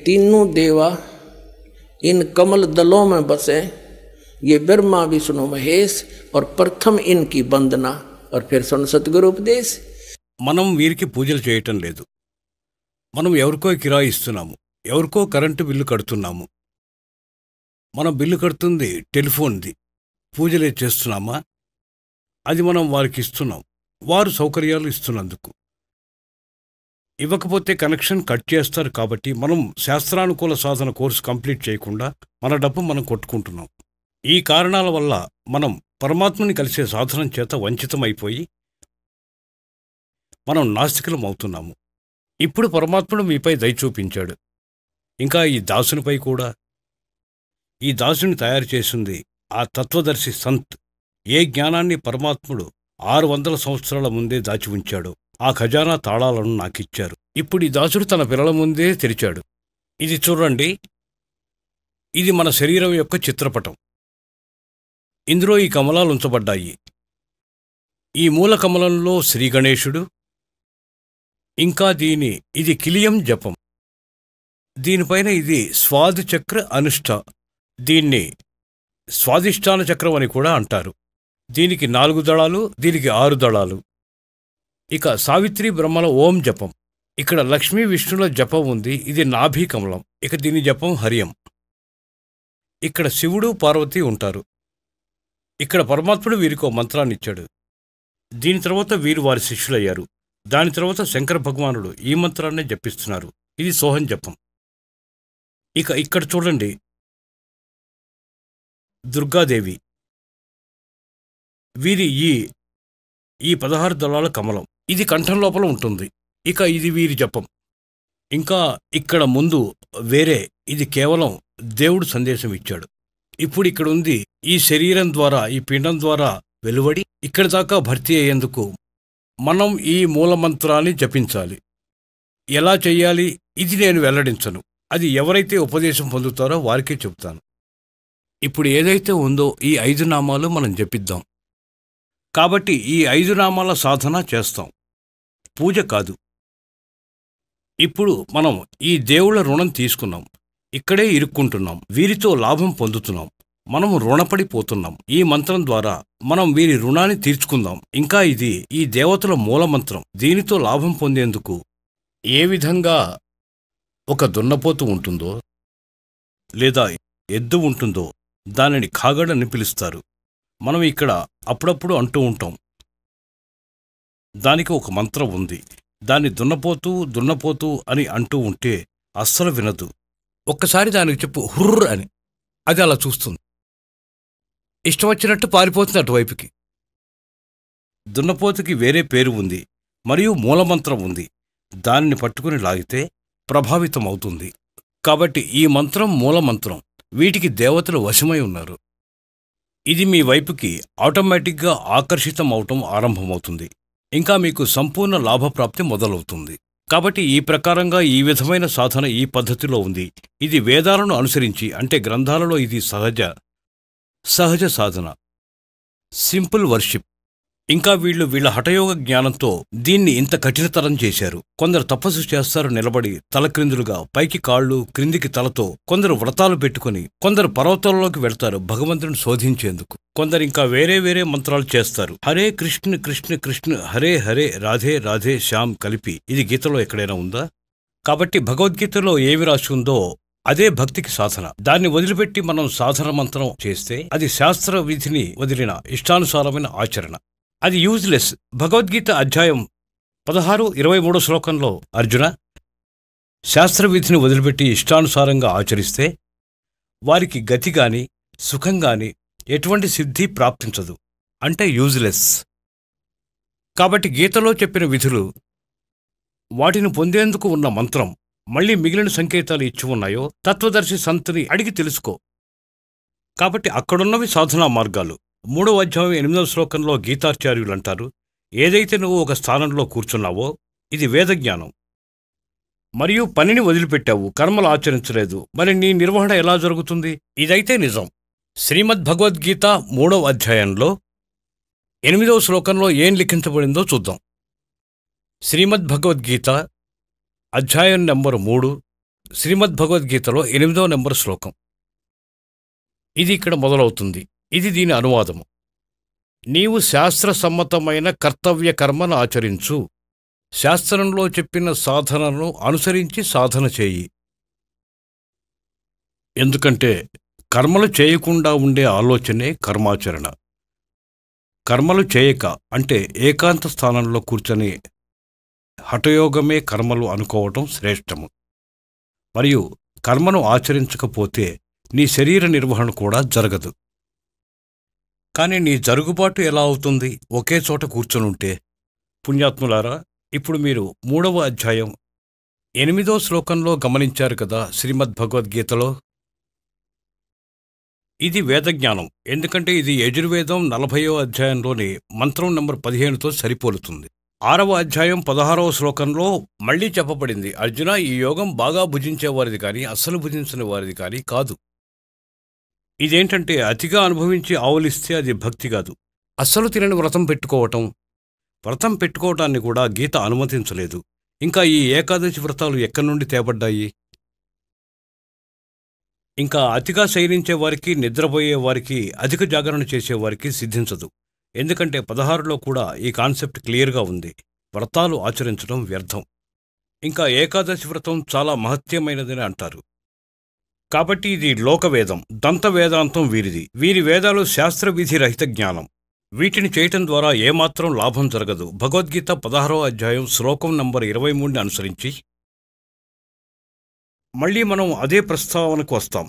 तीनों देवा इन कमल दलों में बसे, ये ब्रह्मा विष्णु महेश, और प्रथम इनकी वंदना, और फिर सुन सतगुरु उपदेश. మనం వీరికి పూజలు చేయటం లేదు. మనం ఎవరికో కిరాయి ఇస్తున్నాము, ఎవరికో కరెంటు బిల్లు కడుతున్నాము. మనం బిల్లు కడుతుంది టెలిఫోన్ది, పూజలే చేస్తున్నామా? అది మనం వారికి ఇస్తున్నాం, వారు సౌకర్యాలు ఇస్తున్నందుకు. ఇవ్వకపోతే కనెక్షన్ కట్ చేస్తారు. కాబట్టి మనం శాస్త్రానుకూల సాధన కోర్సు కంప్లీట్ చేయకుండా మన డబ్బు మనం కొట్టుకుంటున్నాం. ఈ కారణాల వల్ల మనం పరమాత్మని కలిసే సాధనం చేత వంచితమైపోయి మనం నాస్తికులం అవుతున్నాము. ఇప్పుడు పరమాత్ముడు మీపై దయ చూపించాడు, ఇంకా ఈ దాసునిపై కూడా. ఈ దాసుని తయారు చేసింది ఆ తత్వదర్శి సంత్. ఏ జ్ఞానాన్ని పరమాత్ముడు 600 సంవత్సరాల ముందే దాచి ఉంచాడో ఆ ఖజానా తాళాలను నాకిచ్చారు. ఇప్పుడు ఈ దాసుడు తన పిల్లల ముందే తెరిచాడు. ఇది చూడండి, ఇది మన శరీరం యొక్క చిత్రపటం. ఇందులో ఈ కమలాలు ఉంచబడ్డాయి. ఈ మూల కమలంలో శ్రీగణేశుడు, ఇంకా ఇది కిలియం జపం. దీనిపైన ఇది స్వాది చక్ర అనుష్ఠ. దీన్ని స్వాదిష్టాన చక్రం అని కూడా అంటారు. దీనికి 4 దళాలు, దీనికి 6 దళాలు. ఇక సావిత్రి బ్రహ్మల ఓం జపం. ఇక్కడ లక్ష్మీ విష్ణుల జపం ఉంది, ఇది నాభి కమలం. ఇక దీని జపం హరియం. ఇక్కడ శివుడు పార్వతి ఉంటారు. ఇక్కడ పరమాత్ముడు వీరికో మంత్రాన్నిచ్చాడు. దీని తర్వాత వీరు వారి శిష్యులయ్యారు. దాని తర్వాత శంకర భగవానుడు ఈ మంత్రాన్నే జపిస్తున్నారు. ఇది సోహం జపం. ఇక ఇక్కడ చూడండి, దుర్గాదేవి. వీరి ఈ 16 దళాల కమలం, ఇది కంఠం లోపల ఉంటుంది. ఇక ఇది వీరి జపం. ఇంకా ఇక్కడ ముందు వేరే, ఇది కేవలం దేవుడు సందేశం ఇచ్చాడు. ఇప్పుడు ఇక్కడ ఉంది, ఈ శరీరం ద్వారా, ఈ పిండం ద్వారా వెలువడి ఇక్కడి దాకా భర్తీ అయ్యేందుకు మనం ఈ మూలమంత్రాన్ని జపించాలి. ఎలా చెయ్యాలి ఇది నేను వెల్లడించను, అది ఎవరైతే ఉపదేశం పొందుతారో వారికే చెబుతాను. ఇప్పుడు ఏదైతే ఉందో ఈ 5 నామాలు మనం జపిద్దాం. కాబట్టి ఈ 5 నామాల సాధన చేస్తాం, పూజ కాదు. ఇప్పుడు మనం ఈ దేవుళ్ల రుణం తీసుకున్నాం, ఇక్కడే ఇరుక్కుంటున్నాం, వీరితో లాభం పొందుతున్నాం, మనం రుణపడిపోతున్నాం. ఈ మంత్రం ద్వారా మనం వీరి రుణాన్ని తీర్చుకుందాం. ఇంకా ఇది ఈ దేవతల మూలమంత్రం. దీనితో లాభం పొందేందుకు ఏ విధంగా ఒక దున్నపోతు ఉంటుందో లేదా ఎద్దు ఉంటుందో దానిని ఖాగడని పిలుస్తారు. మనం ఇక్కడ అప్పుడప్పుడు అంటూ ఉంటాం, దానికి ఒక మంత్రం ఉంది. దాన్ని దున్నపోతూ అని అంటూ ఉంటే అస్సలు వినదు. ఒక్కసారి దానికి చెప్పు హుర్ర్ అని, అది అలా చూస్తుంది, ఇష్టం వచ్చినట్టు పారిపోతుంది అటువైపుకి. దున్నపోతుకి వేరే పేరు ఉంది మరియు మూలమంత్రం ఉంది. దానిని పట్టుకుని లాగితే ప్రభావితం అవుతుంది. కాబట్టి ఈ మంత్రం మూలమంత్రం. వీటికి దేవతలు వశమై ఉన్నారు. ఇది మీ వైపుకి ఆటోమేటిక్గా ఆకర్షితం అవటం ఆరంభమవుతుంది. ఇంకా మీకు సంపూర్ణ లాభప్రాప్తి మొదలవుతుంది. కాబట్టి ఈ ప్రకారంగా ఈ విధమైన సాధన ఈ పద్ధతిలో ఉంది. ఇది వేదాలను అనుసరించి, అంటే గ్రంథాలలో ఇది సహజ సాధన, సింపుల్ వర్షిప్. ఇంకా వీళ్ళ హఠయోగ జ్ఞానంతో దీన్ని ఇంత కఠినతరం చేశారు. కొందరు తపస్సు చేస్తారు నిలబడి, తలక్రిందులుగా, పైకి కాళ్ళు క్రిందికి తలతో. కొందరు వ్రతాలు పెట్టుకుని, కొందరు పర్వతాల్లోకి వెళ్తారు భగవంతుని శోధించేందుకు. కొందరు ఇంకా వేరే మంత్రాలు చేస్తారు. హరే కృష్ణ కృష్ణ కృష్ణ, హరే హరే, రాధే రాధే, శ్యామ్ కలిపి. ఇది గీతలో ఎక్కడైనా ఉందా? కాబట్టి భగవద్గీతలో ఏమి రాసి ఉందో అదే భక్తికి సాధన. దాన్ని వదిలిపెట్టి మనం సాధన మంత్రం చేస్తే అది శాస్త్ర విధిని వదిలిన ఇష్టానుసారమైన ఆచరణ. అది యూజ్లెస్. భగవద్గీత అధ్యాయం 16-23 శ్లోకంలో అర్జున, శాస్త్రవిధిని వదిలిపెట్టి ఇష్టానుసారంగా ఆచరిస్తే వారికి గతిగాని సుఖంగాని ఎటువంటి సిద్ధి ప్రాప్తించదు, అంటే యూజ్లెస్. కాబట్టి గీతలో చెప్పిన విధులు, వాటిని పొందేందుకు ఉన్న మంత్రం, మళ్లీ మిగిలిన సంకేతాలు ఇచ్చి ఉన్నాయో తత్వదర్శి సంతుని అడిగి తెలుసుకో. కాబట్టి అక్కడున్నవి సాధనా మార్గాలు. 3వ అధ్యాయం 8వ శ్లోకంలో గీతాచార్యులంటారు, ఏదైతే నువ్వు ఒక స్థానంలో కూర్చున్నావో ఇది వేదజ్ఞానం. మరియు పనిని వదిలిపెట్టావు, కర్మలు ఆచరించలేదు, మరి నీ నిర్వహణ ఎలా జరుగుతుంది? ఇదైతే నిజం. శ్రీమద్భగవద్గీత 3వ అధ్యాయంలో 8వ శ్లోకంలో ఏం లిఖించబడిందో చూద్దాం. శ్రీమద్భగవద్గీత అధ్యాయం నంబరు 3, శ్రీమద్భగవద్గీతలో 8వ నంబరు శ్లోకం. ఇది ఇక్కడ మొదలవుతుంది. ఇది దీని అనువాదము. నీవు శాస్త్రసమ్మతమైన కర్తవ్య కర్మను ఆచరించు, శాస్త్రంలో చెప్పిన సాధనను అనుసరించి సాధన చేయి. ఎందుకంటే కర్మలు చేయకుండా ఉండే ఆలోచనే కర్మాచరణ. కర్మలు చేయక, అంటే ఏకాంత స్థానంలో కూర్చొని హఠయోగమే కర్మలు అనుకోవటం శ్రేష్టము. మరియు కర్మను ఆచరించకపోతే నీ శరీర నిర్వహణ కూడా జరగదు. కానీ నీ జరుగుబాటు ఎలా అవుతుంది ఒకే చోట కూర్చొనుంటే? పుణ్యాత్ములారా, ఇప్పుడు మీరు 3వ అధ్యాయం 8వ శ్లోకంలో గమనించారు కదా శ్రీమద్భగవద్గీతలో. ఇది వేదజ్ఞానం. ఎందుకంటే ఇది యజుర్వేదం 40వ అధ్యాయంలోని మంత్రం నంబర్ 15తో సరిపోలుతుంది. 6వ అధ్యాయం 16వ శ్లోకంలో మళ్లీ చెప్పబడింది, అర్జున, ఈ యోగం బాగా భుజించేవారిది కానీ అస్సలు భుజించని వారిది కానీ కాదు. ఇదేంటంటే అతిగా అనుభవించి ఆవులిస్తే అది భక్తి కాదు. అస్సలు తినని వ్రతం పెట్టుకోవటాన్ని కూడా గీత అనుమతించలేదు. ఇంకా ఈ ఏకాదశి వ్రతాలు ఎక్కడి నుండి తేబడ్డాయి? ఇంకా అతిగా శయనించేవారికి, నిద్రపోయేవారికి, అధిక జాగరణ చేసేవారికి సిద్ధించదు. ఎందుకంటే 16లో కూడా ఈ కాన్సెప్ట్ క్లియర్గా ఉంది, వ్రతాలు ఆచరించడం వ్యర్థం. ఇంకా ఏకాదశి వ్రతం చాలా మహత్యమైనదని అంటారు. కాబట్టి ఇది లోకవేదం, దంత వేదాంతం వీరిది. వీరి వేదాలు శాస్త్రవిధి రహిత జ్ఞానం. వీటిని చేయటం ద్వారా ఏమాత్రం లాభం జరగదు. భగవద్గీత 16వ అధ్యాయం శ్లోకం నంబర్ 23ని అనుసరించి మళ్లీ మనం అదే ప్రస్తావనకు వస్తాం.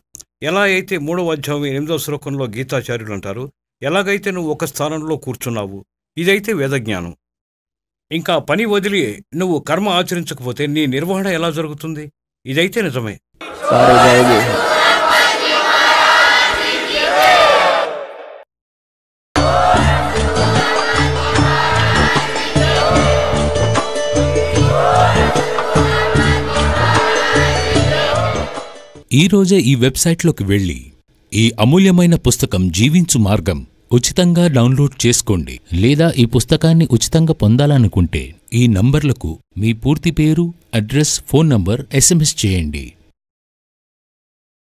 ఎలా అయితే 3వ అధ్యాయం 8వ శ్లోకంలో గీతాచార్యులు అంటారు, ఎలాగైతే నువ్వు ఒక స్థానంలో కూర్చున్నావు, ఇదైతే వేదజ్ఞానం. ఇంకా పని వదిలి నువ్వు కర్మ ఆచరించకపోతే నీ నిర్వహణ ఎలా జరుగుతుంది? ఇదైతే నిజమే. ఈరోజే ఈ వెబ్సైట్లోకి వెళ్ళి ఈ అమూల్యమైన పుస్తకం జీవించు మార్గం ఉచితంగా డౌన్లోడ్ చేసుకోండి. లేదా ఈ పుస్తకాన్ని ఉచితంగా పొందాలనుకుంటే ఈ నంబర్లకు మీ పూర్తి పేరు, అడ్రస్, ఫోన్ నంబర్ SMS చేయండి.